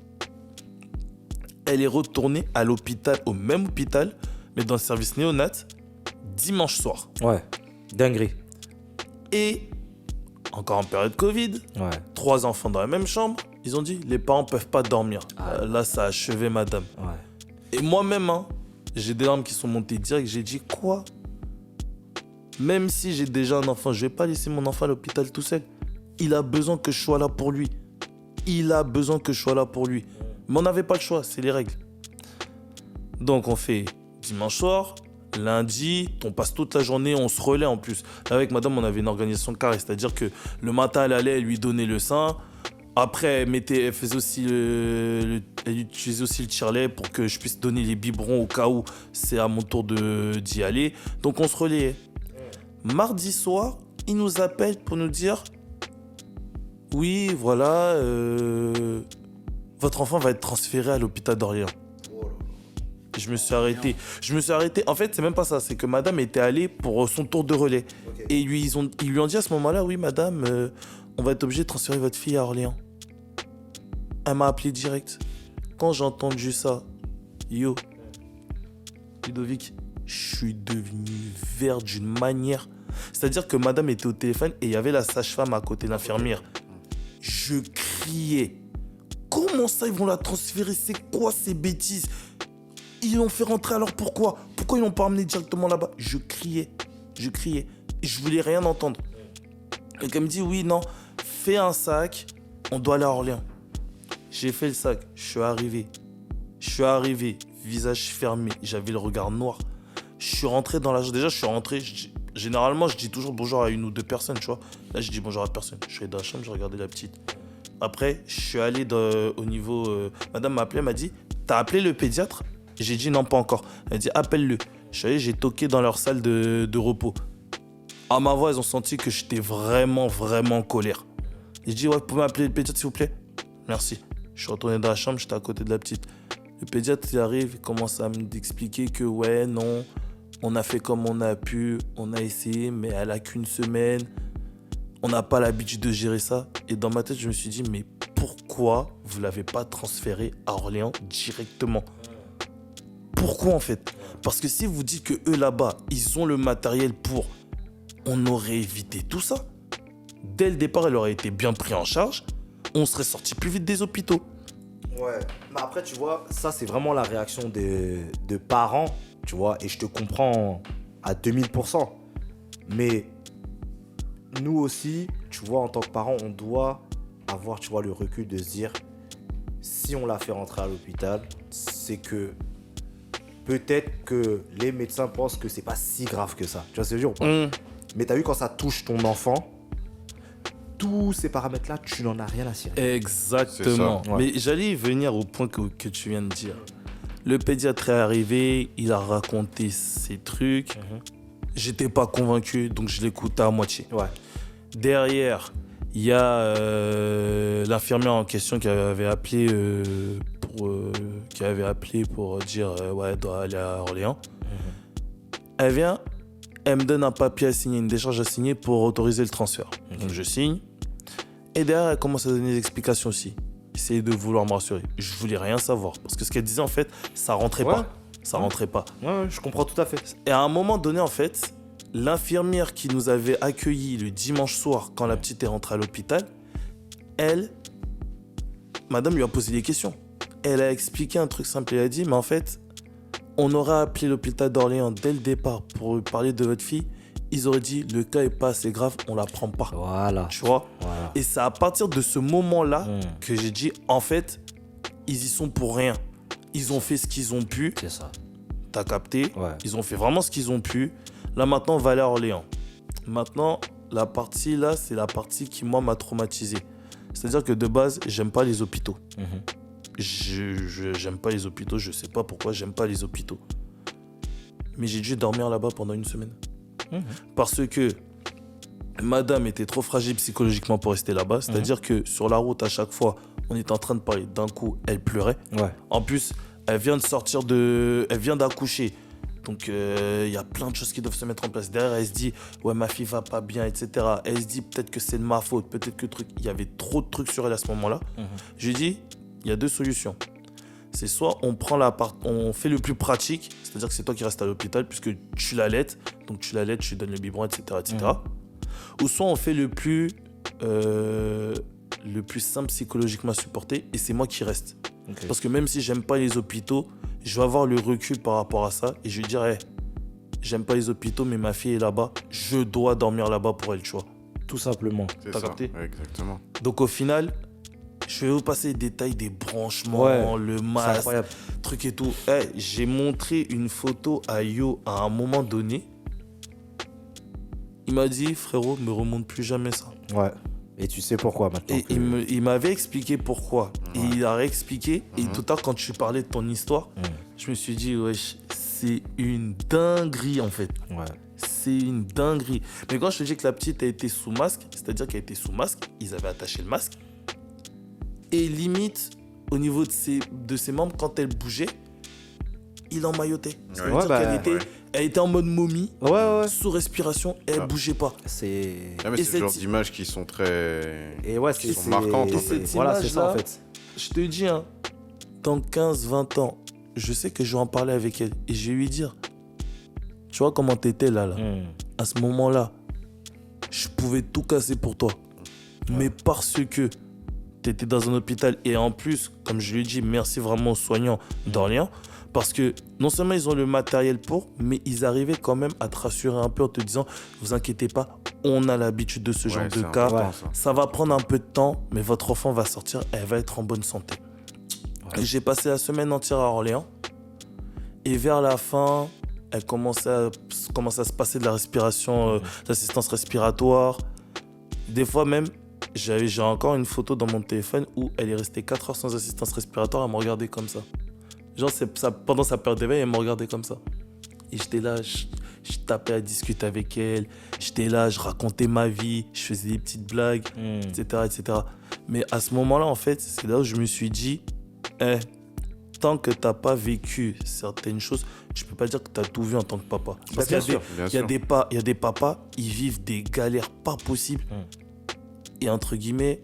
Elle est retournée à l'hôpital, au même hôpital, mais dans le service néonat, dimanche soir. Ouais. Dinguerie. Et, encore en période Covid, Ouais. 3 enfants dans la même chambre, ils ont dit, les parents peuvent pas dormir. Là, ça a achevé madame. Ouais. Et moi-même, hein, j'ai des larmes qui sont montées direct. J'ai dit, quoi? Même si j'ai déjà un enfant, je vais pas laisser mon enfant à l'hôpital tout seul. Il a besoin que je sois là pour lui. Il a besoin que je sois là pour lui. Mais on n'avait pas le choix, c'est les règles. Donc on fait dimanche soir, lundi, on passe toute la journée, on se relaie en plus. Là, avec madame, on avait une organisation carrée, c'est-à-dire que le matin, elle allait, elle lui donnait le sein. Après, elle faisait aussi elle utilisait aussi le tire-lait pour que je puisse donner les biberons au cas où c'est à mon tour d'y aller. Donc on se relayait. Mardi soir, il nous appelle pour nous dire oui, voilà, votre enfant va être transféré à l'hôpital d'Orléans. Je me suis arrêté. En fait, c'est même pas ça. C'est que madame était allée pour son tour de relais. Et ils lui ont dit à ce moment-là, oui, madame, on va être obligé de transférer votre fille à Orléans. Elle m'a appelé direct. Quand j'ai entendu ça, yo, Ludovic, je suis devenu vert d'une manière. C'est-à-dire que madame était au téléphone et il y avait la sage-femme à côté, l'infirmière. Je criais. Comment ça, ils vont la transférer? C'est quoi ces bêtises? Ils l'ont fait rentrer, alors pourquoi? Pourquoi ils l'ont pas emmené directement là-bas? Je criais. Je voulais rien entendre. Et elle me dit, oui, non, fais un sac, on doit aller à Orléans. J'ai fait le sac, je suis arrivé, visage fermé, j'avais le regard noir. Je suis rentré dans la... Déjà, je suis rentré, généralement, je dis toujours bonjour à 1 ou 2 personnes, tu vois. Là, je dis bonjour à personne. Je suis allé dans la chambre, j'ai regardé la petite. Après, je suis allé au niveau... Madame m'a appelé, elle m'a dit, t'as appelé le pédiatre? J'ai dit non, pas encore. Elle m'a dit, appelle-le. Je suis allé, j'ai toqué dans leur salle de repos. À ma voix, elles ont senti que j'étais vraiment, vraiment en colère. J'ai dit, ouais, vous pouvez m'appeler le pédiatre, s'il vous plaît? Merci. Je suis retourné dans la chambre, j'étais à côté de la petite. Le pédiatre, il arrive, il commence à m'expliquer que ouais, non, on a fait comme on a pu, on a essayé, mais elle a qu'une semaine. On n'a pas l'habitude de gérer ça. Et dans ma tête, je me suis dit, mais pourquoi vous ne l'avez pas transféré à Orléans directement? Pourquoi en fait? Parce que si vous dites que eux là-bas, ils ont le matériel pour, on aurait évité tout ça. Dès le départ, elle aurait été bien pris en charge. on serait sorti plus vite des hôpitaux. Ouais, mais après, tu vois, ça, c'est vraiment la réaction de parents, tu vois, et je te comprends à 2000%. Mais nous aussi, tu vois, en tant que parents, on doit avoir, tu vois, le recul de se dire, si on l'a fait rentrer à l'hôpital, c'est que peut-être que les médecins pensent que c'est pas si grave que ça. Tu vois ce que je veux dire ou pas? Mais t'as vu, quand ça touche ton enfant, tous ces paramètres-là, tu n'en as rien à cirer. Exactement. Ouais. Mais j'allais y venir au point que tu viens de dire. Le pédiatre est arrivé, il a raconté ses trucs. J'étais pas convaincu, donc je l'écoutais à moitié. Ouais. Derrière, il y a l'infirmière en question qui avait appelé pour dire ouais, elle doit aller à Orléans. Elle vient, elle me donne un papier à signer, une décharge à signer pour autoriser le transfert. Donc je signe. Et derrière, elle commence à donner des explications aussi. Essayer de vouloir me rassurer. Je voulais rien savoir. Parce que ce qu'elle disait, en fait, ça rentrait pas. Ça rentrait pas. Ouais, je comprends tout à fait. Et à un moment donné, en fait, l'infirmière qui nous avait accueillis le dimanche soir, quand la petite est rentrée à l'hôpital, madame lui a posé des questions. Elle a expliqué un truc simple. Elle a dit, mais en fait, on aurait appelé l'hôpital d'Orléans dès le départ pour parler de votre fille. Ils auraient dit, le cas est pas assez grave, on la prend pas. Voilà. Tu vois? Voilà. Et c'est à partir de ce moment-là que j'ai dit, en fait, ils y sont pour rien. Ils ont fait ce qu'ils ont pu. C'est ça. T'as capté? Ouais. Ils ont fait vraiment ce qu'ils ont pu. Là, maintenant, on va aller à Orléans. Maintenant, la partie là, c'est la partie qui, moi, m'a traumatisé. C'est-à-dire que de base, j'aime pas les hôpitaux. J'aime pas les hôpitaux. Je sais pas pourquoi j'aime pas les hôpitaux. Mais j'ai dû dormir là-bas pendant une semaine. Parce que madame était trop fragile psychologiquement pour rester là-bas. C'est-à-dire que sur la route, à chaque fois, on était en train de parler. D'un coup, elle pleurait. Ouais. En plus, elle vient d'accoucher. Donc, il y a plein de choses qui doivent se mettre en place. Derrière, elle se dit, ouais, ma fille va pas bien, etc. Elle se dit, peut-être que c'est de ma faute, peut-être que truc. Il y avait trop de trucs sur elle à ce moment-là. Je lui ai dit, il y a deux solutions. C'est soit on fait le plus pratique, c'est-à-dire que c'est toi qui restes à l'hôpital puisque tu l'allaites, donc tu l'allaites, tu lui donnes le biberon, etc. Ou soit on fait le plus simple psychologiquement à supporter et c'est moi qui reste. Parce que même si j'aime pas les hôpitaux, je vais avoir le recul par rapport à ça et je vais dire, hey, j'aime pas les hôpitaux, mais ma fille est là-bas, je dois dormir là-bas pour elle, tu vois. Tout simplement. C'est T'as ça. capté? Ouais, exactement. Donc au final, je vais vous passer les détails des branchements, le C'est masque, incroyable. truc et tout. Hey, j'ai montré une photo à Yo à un moment donné. Il m'a dit, frérot, me remonte plus jamais ça. Ouais. Et tu sais pourquoi maintenant. Et il m'avait expliqué pourquoi. Et il a réexpliqué. Et tout à l'heure, quand tu parlais de ton histoire, je me suis dit, wesh, c'est une dinguerie en fait. Ouais. C'est une dinguerie. Mais quand je te dis que la petite a été sous masque, c'est-à-dire qu'elle était sous masque, ils avaient attaché le masque. Et limite, au niveau de ses membres, quand elle bougeait, il emmaillotait. C'est-à-dire elle était en mode momie, sous respiration, et elle bougeait pas. C'est. Ah, mais Et c'est le genre cette- d'images qui sont très. Et ouais, qui sont marquantes en fait. cette Voilà, c'est ça image-là, en fait. Je te dis, hein, dans 15-20 ans, je sais que je vais en parler avec elle. Et je vais lui dire, tu vois comment t'étais là. À ce moment-là, je pouvais tout casser pour toi. Mais parce que t'étais dans un hôpital, et en plus, comme je lui ai dit, merci vraiment aux soignants d'Orléans, parce que non seulement ils ont le matériel pour, mais ils arrivaient quand même à te rassurer un peu en te disant, vous inquiétez pas, on a l'habitude de ce genre de c'est cas. important, ça. Ça va prendre un peu de temps, mais votre enfant va sortir, elle va être en bonne santé. Et j'ai passé la semaine entière à Orléans. Et vers la fin, elle commençait à se passer de la respiration, d'assistance respiratoire. Des fois même, j'ai encore une photo dans mon téléphone où elle est restée 4 heures sans assistance respiratoire, elle me regardait comme ça. Genre, pendant sa période d'éveil, elle me regardait comme ça. Et j'étais là, je tapais à discuter avec elle. J'étais là, je racontais ma vie, je faisais des petites blagues, etc., etc. Mais à ce moment-là, en fait, c'est là où je me suis dit, tant que t'as pas vécu certaines choses, tu peux pas dire que t'as tout vu en tant que papa. Parce qu'il y a des papas, ils vivent des galères pas possibles. Et entre guillemets,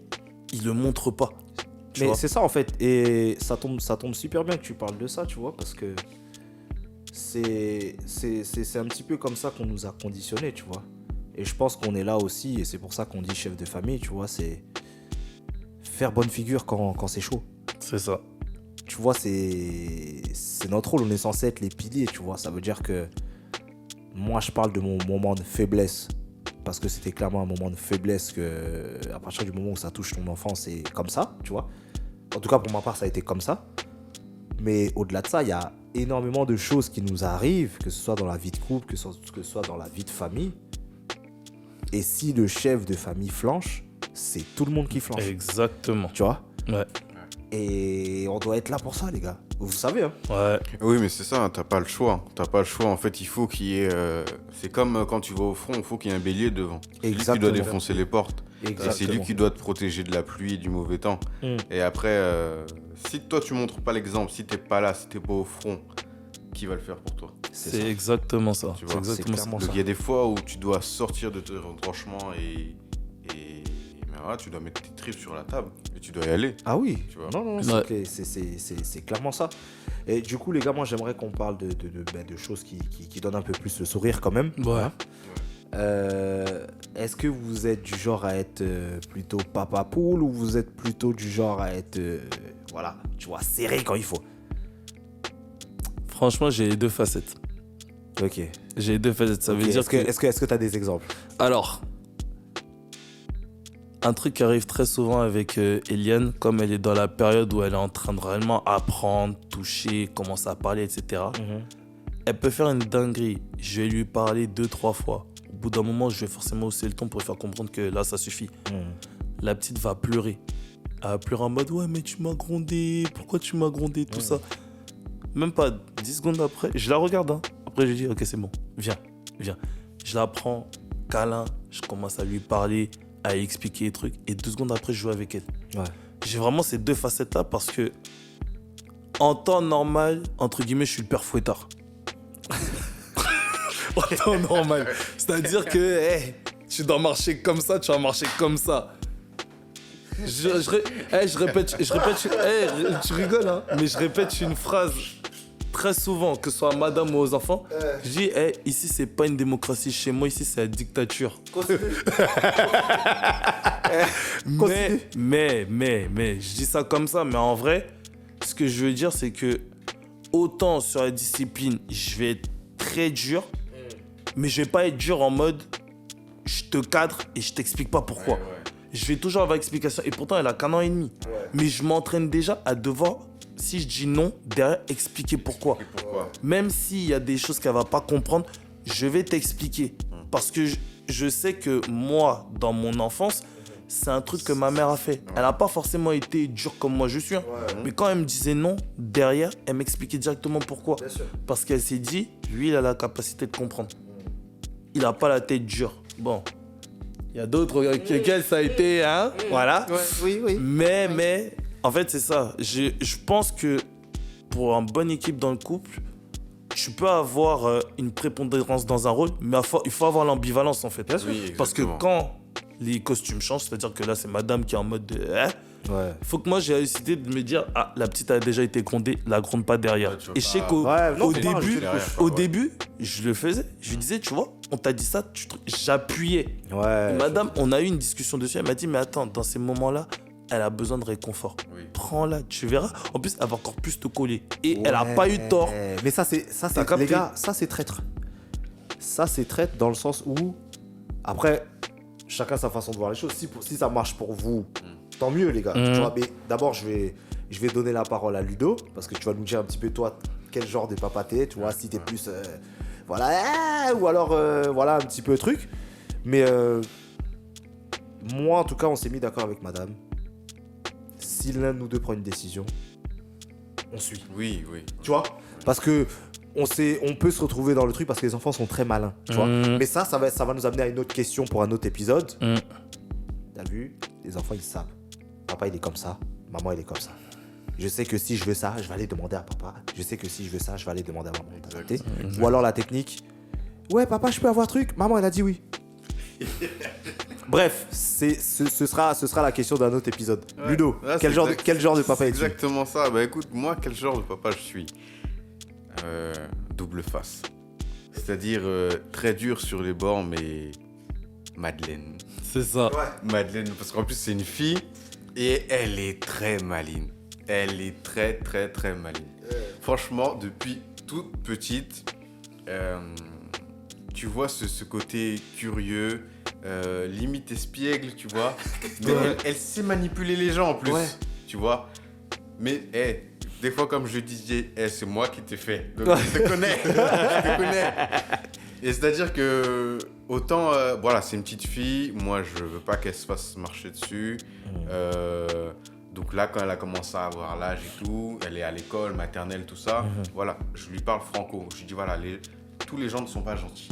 ils le montrent pas. Mais c'est ça en fait, et ça tombe super bien que tu parles de ça, tu vois, parce que c'est un petit peu comme ça qu'on nous a conditionnés, tu vois. Et je pense qu'on est là aussi, et c'est pour ça qu'on dit chef de famille, tu vois, c'est faire bonne figure quand c'est chaud. C'est ça. Tu vois, c'est notre rôle. On est censé être les piliers, tu vois. Ça veut dire que moi, je parle de mon moment de faiblesse. Parce que c'était clairement un moment de faiblesse que, à partir du moment où ça touche ton enfant, c'est comme ça, tu vois. En tout cas, pour ma part, ça a été comme ça. Mais au-delà de ça, il y a énormément de choses qui nous arrivent, que ce soit dans la vie de couple, que ce soit dans la vie de famille. Et si le chef de famille flanche, c'est tout le monde qui flanche. Exactement. Tu vois ? Ouais. Et on doit être là pour ça, les gars. Vous savez, hein ? Ouais. Oui, mais c'est ça, hein, t'as pas le choix. T'as pas le choix. En fait, il faut qu'il y ait. C'est comme quand tu vas au front, il faut qu'il y ait un bélier devant. C'est lui qui doit Exactement. défoncer les portes. Et c'est lui qui doit te protéger de la pluie et du mauvais temps. Et après, si toi tu montres pas l'exemple, si t'es pas là, si t'es pas au front, qui va le faire pour toi? C'est exactement ça. Tu C'est vois, exactement ça. clairement Donc ça. il y a des fois où tu dois sortir de tes retranchements et mais voilà, tu dois mettre tes tripes sur la table et tu dois y aller. Ah oui, Tu vois. non, Ouais. c'est clairement ça. Et du coup, les gars, moi, j'aimerais qu'on parle de choses qui donnent un peu plus le sourire quand même. Ouais. Hein. Est-ce que vous êtes du genre à être plutôt papa poule ou vous êtes plutôt du genre à être, voilà, tu vois, serré quand il faut? Franchement, j'ai les deux facettes. Ok. J'ai les deux facettes. Ça veut Ok. dire Est-ce que tu as des exemples? Alors, un truc qui arrive très souvent avec Eliane, comme elle est dans la période où elle est en train de réellement apprendre, toucher, commencer à parler, etc. Elle peut faire une dinguerie. Je vais lui parler 2-3 fois. Au bout d'un moment, je vais forcément hausser le ton pour lui faire comprendre que là, ça suffit. La petite va pleurer. Elle va pleurer en mode « Ouais, mais tu m'as grondé. Pourquoi tu m'as grondé ?» Tout ça. Même pas 10 secondes après, je la regarde. Hein. Après, je lui dis « Ok, c'est bon. Viens. Je la prends, câlin. Je commence à lui parler, à lui expliquer les trucs. Et 2 secondes après, je joue avec elle. Ouais. J'ai vraiment ces deux facettes-là parce que en temps normal, entre guillemets, je suis le père fouettard. En temps normal. C'est-à-dire que tu dois marcher comme ça, tu vas marcher comme ça. Je répète, tu rigoles, hein, mais je répète une phrase très souvent, que ce soit à madame ou aux enfants. Je dis, ici, c'est pas une démocratie. Chez moi, ici, c'est la dictature. Mais, je dis ça comme ça, mais en vrai, ce que je veux dire, c'est que autant sur la discipline, je vais être très dur, mais je vais pas être dur en mode je te cadre et je t'explique pas pourquoi. Je vais toujours avoir explication. Et pourtant, elle a qu'1 an et demi. Mais je m'entraîne déjà à devoir, si je dis non, derrière expliquer pourquoi. Même s'il y a des choses qu'elle va pas comprendre, je vais t'expliquer. Parce que je sais que moi, dans mon enfance, c'est un truc que ma mère a fait. Elle n'a pas forcément été dure comme moi je suis. Mais quand elle me disait non, derrière, elle m'expliquait directement pourquoi. Parce qu'elle s'est dit, lui, il a la capacité de comprendre. Il n'a pas la tête dure. Bon, il y a d'autres lesquels ça a été, hein, voilà. Oui. Mais, en fait, c'est ça. Je pense que pour une bonne équipe dans le couple, tu peux avoir une prépondérance dans un rôle, mais il faut avoir l'ambivalence, en fait. Oui, Parce que exactement. quand les costumes changent, c'est-à-dire que là, c'est madame qui est en mode de... Faut que moi, j'ai décidé de me dire, la petite a déjà été grondée, la gronde pas derrière. Ouais, tu vois Et je sais pas. qu'au Non, au c'est pas début, derrière, au ouais. début, je le faisais. Je lui disais, tu vois, on t'a dit ça, j'appuyais. Ouais. Madame, on a eu une discussion dessus. Elle m'a dit, mais attends, dans ces moments-là, elle a besoin de réconfort. Oui. Prends-la, tu verras. En plus, elle va encore plus te coller. Et elle a pas eu tort. Mais ça, c'est capté. les gars, ça, c'est traître. Ça, c'est traître dans le sens où, après, chacun sa façon de voir les choses. Si ça marche pour vous, tant mieux, les gars. Tu vois, mais d'abord, je vais donner la parole à Ludo, parce que tu vas nous dire un petit peu, toi, quel genre de papa t'es, tu vois, si t'es plus, voilà, ou alors, voilà, un petit peu truc. Mais moi, en tout cas, on s'est mis d'accord avec madame. Si l'un de nous deux prend une décision, on suit. Oui. Tu vois, parce que on peut se retrouver dans le truc parce que les enfants sont très malins, tu vois. Mais ça va nous amener à une autre question pour un autre épisode. T'as vu, les enfants, ils savent. Papa, il est comme ça. Maman, elle est comme ça. Je sais que si je veux ça, je vais aller demander à papa. Je sais que si je veux ça, je vais aller demander à maman. T'as capté ? Ou alors la technique. Ouais, papa, je peux avoir truc ? Maman, elle a dit oui. Bref, ce sera la question d'un autre épisode. Ouais. Ludo, Là, quel c'est genre de papa c'est es-tu ? exactement ça. Bah écoute, moi, quel genre de papa je suis Double face. C'est-à-dire très dur sur les bords, mais Madeleine. C'est ça. Madeleine, parce qu'en plus, c'est une fille. Et elle est très maligne. Elle est très, très, très maligne. Franchement, depuis toute petite, tu vois ce côté curieux, limite espiègle, tu vois. Mais elle sait manipuler les gens en plus, tu vois. Mais, des fois, comme je disais, c'est moi qui t'ai fait. Donc, je te connais. Je te connais. Et c'est-à-dire que, autant, voilà, c'est une petite fille. Moi, je veux pas qu'elle se fasse marcher dessus. Donc là, quand elle a commencé à avoir l'âge et tout, elle est à l'école, maternelle, tout ça. Voilà, je lui parle franco. Je lui dis, voilà, tous les gens ne sont pas gentils.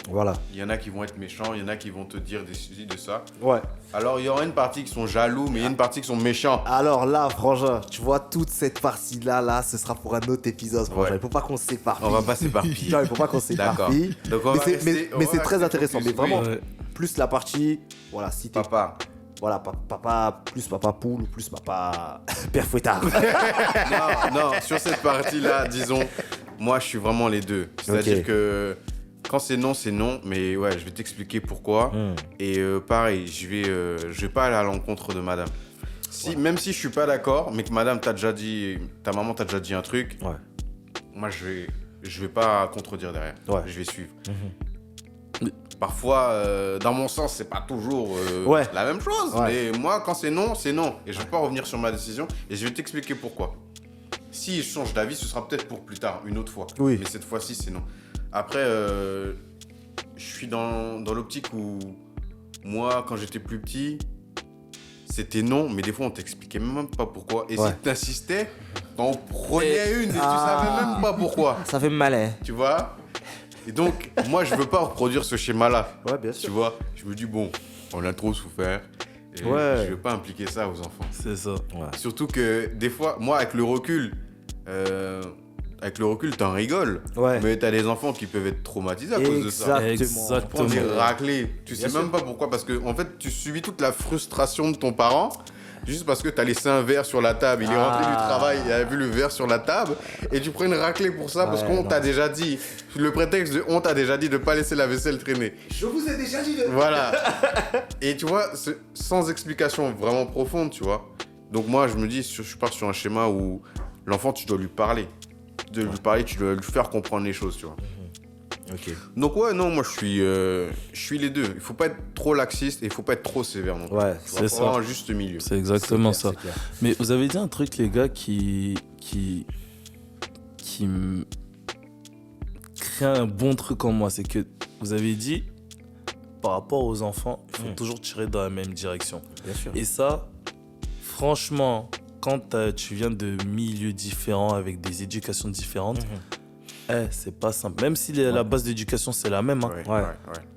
Voilà. Il y en a qui vont être méchants, il y en a qui vont te dire des ceci, de ça. Ouais. Alors, il y aura une partie qui sont jaloux, mais il y a une partie qui sont méchants. Alors là, frangin, tu vois, toute cette partie-là, ce sera pour un autre épisode, frangin. Ouais. Il faut pas qu'on s'éparpille. On va pas s'éparpiller. Non, il faut pas qu'on s'éparpille. Donc, on va rester- on mais va c'est rester très intéressant. focus. Mais vraiment, Oui. plus la partie, voilà, si t'es... Papa. Voilà, papa, plus papa poule ou plus papa père fouettard. Non, sur cette partie-là, disons, moi, je suis vraiment les deux. C'est-à-dire que quand c'est non, mais ouais, je vais t'expliquer pourquoi. Et pareil, je vais pas aller à l'encontre de madame. Même si je suis pas d'accord, mais que madame ta maman t'a déjà dit un truc, moi, je vais pas contredire derrière. Ouais. Je vais suivre. Parfois, dans mon sens, c'est pas toujours la même chose. Ouais. Mais moi, quand c'est non, c'est non. Et je vais pas revenir sur ma décision. Et je vais t'expliquer pourquoi. Si je change d'avis, ce sera peut-être pour plus tard, une autre fois. Oui. Mais cette fois-ci, c'est non. Après, je suis dans l'optique où, moi, quand j'étais plus petit, c'était non. Mais des fois, on t'expliquait même pas pourquoi. Et si t'insistais, on prenait une et tu savais même pas pourquoi. Ça fait mal, hein. Tu vois? Et donc, moi, je veux pas reproduire ce schéma-là. Ouais, bien Tu sûr. vois? Je me dis, bon, on a trop souffert. Et je veux pas impliquer ça aux enfants. C'est ça. Ouais. Surtout que, des fois, moi, avec le recul, t'en rigoles. Ouais. Mais t'as des enfants qui peuvent être traumatisés à cause de ça. Exactement. Prendre des raclés. Tu sais Bien même pas pourquoi. Parce que, en fait, tu subis toute la frustration de ton parent. Juste parce que t'as laissé un verre sur la table. Il est rentré du travail, il a vu le verre sur la table. Et tu prends une raclée pour ça parce qu'on t'a déjà dit. Le prétexte de on t'a déjà dit de pas laisser la vaisselle traîner. Je vous ai déjà dit de... Voilà. Et tu vois, sans explication vraiment profonde, tu vois. Donc moi, je me dis, je pars sur un schéma où l'enfant, tu dois lui parler. Tu dois lui parler, tu dois lui faire comprendre les choses, tu vois. Ok. Donc ouais, non, moi, je suis les deux. Il faut pas être trop laxiste et il faut pas être trop sévère non plus. Ouais, Tu vois, c'est faut ça. avoir un juste milieu. C'est exactement ça. C'est clair. Mais vous avez dit un truc, les gars, qui me crée un bon truc en moi. C'est que vous avez dit, par rapport aux enfants, il faut toujours tirer dans la même direction. Bien sûr. Et ça, franchement, quand tu viens de milieux différents, avec des éducations différentes, c'est pas simple. Même si la base d'éducation, c'est la même. Hein. Ouais.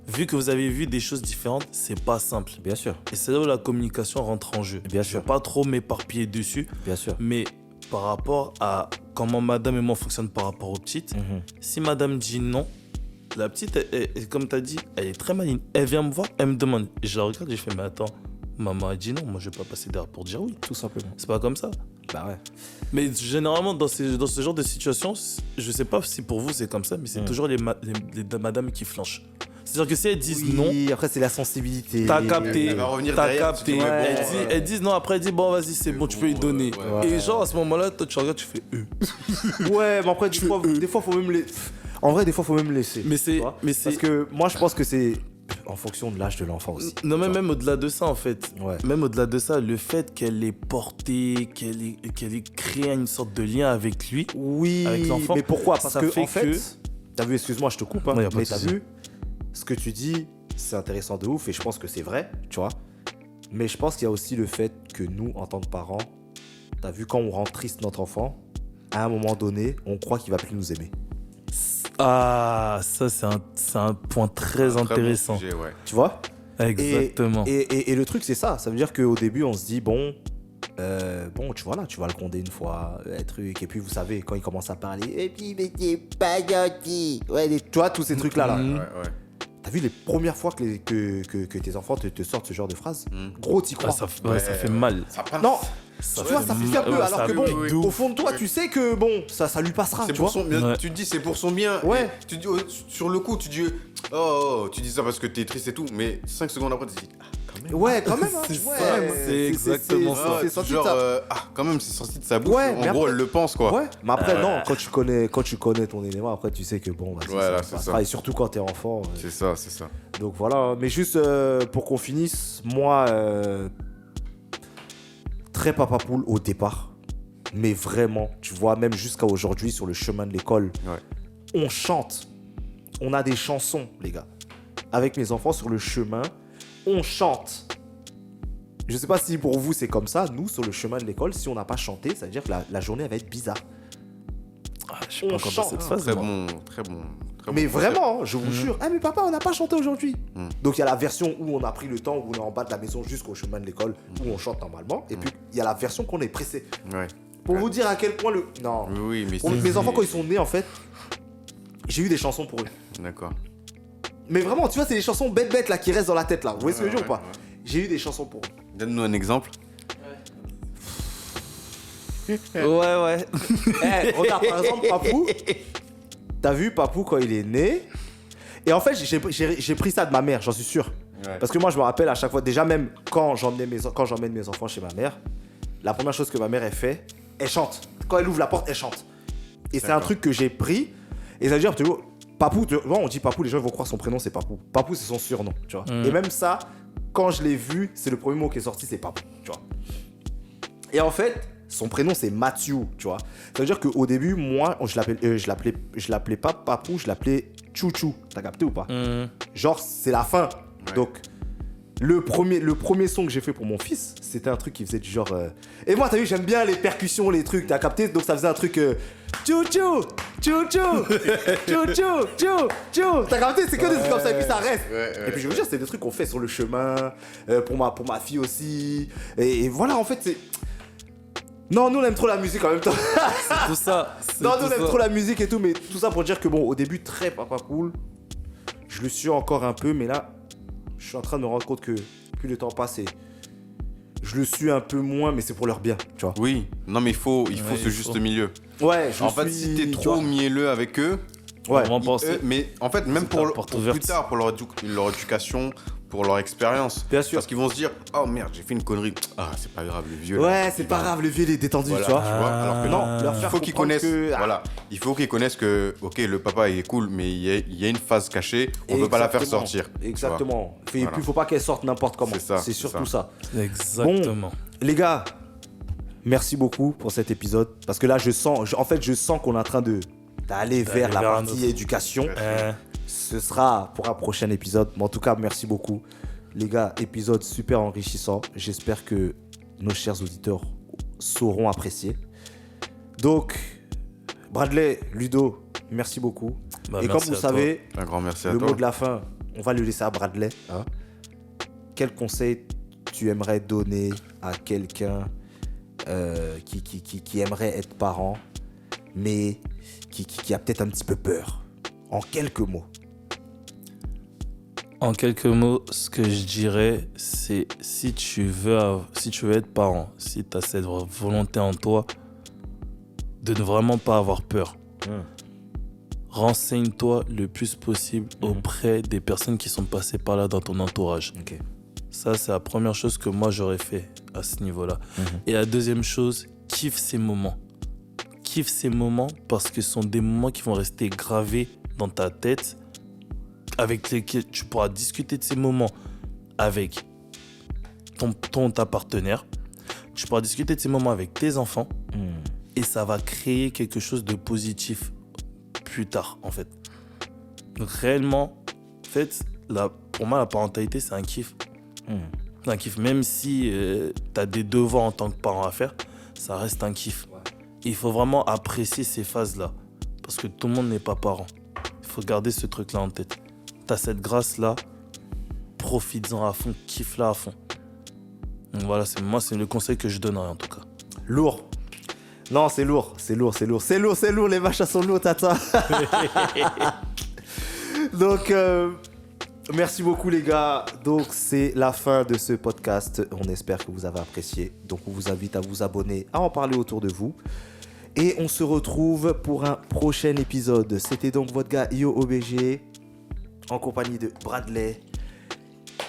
Vu que vous avez vu des choses différentes, c'est pas simple. Bien sûr. Et c'est là où la communication rentre en jeu. Bien Je sûr. vais pas trop m'éparpiller dessus, Bien sûr. mais par rapport à comment madame et moi fonctionnent par rapport aux petites, si madame dit non, la petite, comme tu as dit, elle est très maligne. Elle vient me voir, elle me demande. Et je la regarde et je fais, mais attends, maman a dit non, moi je vais pas passer derrière pour dire oui. Tout simplement. C'est pas comme ça. Bah ouais. Mais généralement, dans ce genre de situation, je sais pas si pour vous c'est comme ça, mais c'est toujours les madames qui flanchent. C'est-à-dire que si elles disent non, après c'est la sensibilité. t'as capté, Elle va revenir t'as derrière, capté. tu dis, mais bon, Elles disent non, après elles disent bon, vas-y, c'est bon, tu peux lui donner. Ouais. Et genre à ce moment-là, toi tu regardes, tu fais Ouais, mais après, des fois, faut même les... En vrai, des fois, faut même laisser. Mais c'est. tu vois. Parce que moi, je pense que c'est en fonction de l'âge de l'enfant aussi. Non, mais tu vois. même au-delà de ça, en fait. Ouais. Même au-delà de ça, le fait qu'elle ait porté, qu'elle ait créé une sorte de lien avec lui. Oui, avec l'enfant, mais pourquoi? Parce ça que, fait en fait, que- t'as vu, excuse-moi, je te coupe, hein, Non, y a pas mais de t'as souci. vu, ce que tu dis, c'est intéressant de ouf et je pense que c'est vrai, tu vois. Mais je pense qu'il y a aussi le fait que nous, en tant que parents, t'as vu, quand on rend triste notre enfant, à un moment donné, on croit qu'il va plus nous aimer. Ah, ça, c'est un point très Très bon intéressant. sujet, ouais. Tu vois? Exactement. Et le truc, c'est ça. Ça veut dire qu'au début, on se dit, bon, tu vois là, tu vas le gronder une fois, truc. Et puis, vous savez, quand il commence à parler, et puis, mais t'es pas gentil. Ouais, tu vois, tous ces trucs-là. Là. Mhm. Ouais. T'as vu les premières fois que tes enfants te sortent ce genre de phrases? Mhm. Gros, t'y Ah, crois. ça fait mal. Ça passe. Non, Ça tu vois, ça fait un peu. ouais, Alors ça que fait bon, de ouf. au fond de toi, tu sais que bon, ça lui passera. C'est tu pour vois. son bien. Ouais. Tu te dis c'est pour son bien. Ouais. Et tu dis sur le coup tu dis tu dis ça parce que t'es triste et tout, mais 5 secondes après tu te dis Ouais, quand même. Hein. C'est ouais, ça, c'est exactement ça. C'est sorti genre, de ça. quand même, c'est sorti de sa bouche. Ouais, en mais gros, après- elle le pense, quoi. Ouais, mais après, non, quand tu connais ton élément, après, tu sais que bon, vas-y, Voilà, ça c'est passera. ça. Et surtout quand t'es enfant. C'est ça, c'est ça. Donc voilà, mais juste pour qu'on finisse, moi, très papa poule au départ, mais vraiment, tu vois, même jusqu'à aujourd'hui sur le chemin de l'école, Ouais. on chante, on a des chansons, les gars. Avec mes enfants sur le chemin, on chante. Je sais pas si pour vous c'est comme ça, nous sur le chemin de l'école, si on n'a pas chanté, ça veut dire que la journée elle va être bizarre. Je suis pas encore dans cette phase. Très moi. bon, très bon. Très Mais bon concept. vraiment, je vous jure. Ah mais papa, on n'a pas chanté aujourd'hui. Mhm. Donc il y a la version où on a pris le temps, où on est en bas de la maison jusqu'au chemin de l'école, où on chante normalement. Et puis il y a la version qu'on est pressé. Ouais. Pour vous dire à quel point le... Non. Oui, mais Mes enfants quand ils sont nés en fait, j'ai eu des chansons pour eux. D'accord. Mais vraiment, tu vois, c'est des chansons bêtes là qui restent dans la tête là. Vous voyez ce que je veux dire ou pas? Ouais. J'ai eu des chansons pour eux. Donne-nous un exemple. Ouais. Eh, regarde par exemple Papou. T'as vu Papou quand il est né? Et en fait, j'ai pris ça de ma mère, j'en suis sûr. Ouais. Parce que moi, je me rappelle à chaque fois, déjà même quand j'emmène mes enfants chez ma mère, la première chose que ma mère elle fait, elle chante. Quand elle ouvre la porte, elle chante. Et c'est un D'accord. truc que j'ai pris. Et ça veut dire, tu vois, Papou, on dit Papou, les gens vont croire son prénom, c'est Papou. Papou, c'est son surnom, tu vois. Et même ça, quand je l'ai vu, c'est le premier mot qui est sorti, c'est Papou, tu vois. Et en fait, son prénom, c'est Mathieu, tu vois. Ça veut dire qu'au début, moi, je l'appelais pas Papou, je l'appelais Chouchou. T'as capté ou pas? Genre, c'est la fin. Ouais. Donc, le premier son que j'ai fait pour mon fils, c'était un truc qui faisait du genre... Et moi, t'as vu, j'aime bien les percussions, les trucs, t'as capté? Donc, ça faisait un truc... Chouchou, chouchou, chouchou, chouchou. T'as capté? C'est que des trucs comme ça, et puis ça reste. Ouais, Et puis, je veux dire, c'est des trucs qu'on fait sur le chemin, pour ma fille aussi. Et voilà, en fait, c'est... Non, nous, on aime trop la musique en même temps. Tout ça. c'est Non, tout nous, on aime ça. trop la musique et tout, mais tout ça pour dire que bon, au début, très papa cool. Je le suis encore un peu, mais là, je suis en train de me rendre compte que plus le temps passe, et je le suis un peu moins, mais c'est pour leur bien, tu vois. Oui, non mais il faut Ouais, ce il juste faut. milieu. Ouais, je En fait, suis, si t'es tu trop vois. mielleux avec eux, Ouais, Vraiment penser. mais en fait, même C'est pour, ta porte pour ouverte. plus tard, pour leur éducation, pour leur expérience. Bien sûr. Parce qu'ils vont se dire, oh merde, j'ai fait une connerie. Ah, c'est pas grave, le vieux. là, Ouais, c'est pas grave, le vieux, il est détendu, Voilà, tu vois. Alors que non, leur il faire faut qu'ils comprendre connaissent. que- Voilà, il faut qu'ils connaissent que, ok, le papa il est cool, mais il y a une phase cachée. On peut pas la faire Exactement. sortir. tu vois. Exactement. Et Voilà. puis, il faut pas qu'elle sorte n'importe comment. C'est ça, C'est c'est surtout ça. Exactement. Les gars, merci beaucoup pour cet épisode. Parce que là, je sens qu'on est en train d'aller vers la vers un partie autre. éducation. Euh, Ce sera pour un prochain épisode. Mais en tout cas, merci beaucoup. Les gars, épisode super enrichissant. J'espère que nos chers auditeurs sauront apprécier. Donc, Bradley, Ludo, merci beaucoup. bah, Et comme merci vous à toi. savez, Un grand merci à le toi. mot de la fin, on va le laisser à Bradley. Hein. Quel conseil tu aimerais donner à quelqu'un qui aimerait être parent, mais qui a peut-être un petit peu peur? En quelques mots. En quelques mots, ce que je dirais, c'est si tu veux être parent, si tu as cette volonté en toi de ne vraiment pas avoir peur, renseigne-toi le plus possible auprès des personnes qui sont passées par là dans ton entourage. Ok. Ça, c'est la première chose que moi, j'aurais fait à ce niveau-là. Et la deuxième chose, kiffe ces moments. Kiffe ces moments parce que ce sont des moments qui vont rester gravés dans ta tête, avec lesquels tu pourras discuter de ces moments avec ta partenaire. Tu pourras discuter de ces moments avec tes enfants et ça va créer quelque chose de positif plus tard, en fait. Donc, réellement, en fait, pour moi, la parentalité, c'est un kiff. C'est un kiff. Même si tu as des devoirs en tant que parent à faire, ça reste un kiff. Ouais. Il faut vraiment apprécier ces phases-là. Parce que tout le monde n'est pas parent. Il faut garder ce truc-là en tête. Tu as cette grâce-là, profites-en à fond, kiffe-la à fond. Donc voilà, c'est le conseil que je donnerais en tout cas. Lourd. Non, c'est lourd. C'est lourd. Les vaches, elles sont lourdes, tata. Donc, merci beaucoup, les gars. Donc, c'est la fin de ce podcast. On espère que vous avez apprécié. Donc, on vous invite à vous abonner, à en parler autour de vous. Et on se retrouve pour un prochain épisode. C'était donc votre gars Yo OBG, en compagnie de Bradley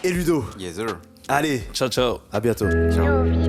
et Ludo. Yes, sir. Allez, Ciao, ciao. à bientôt. Ciao.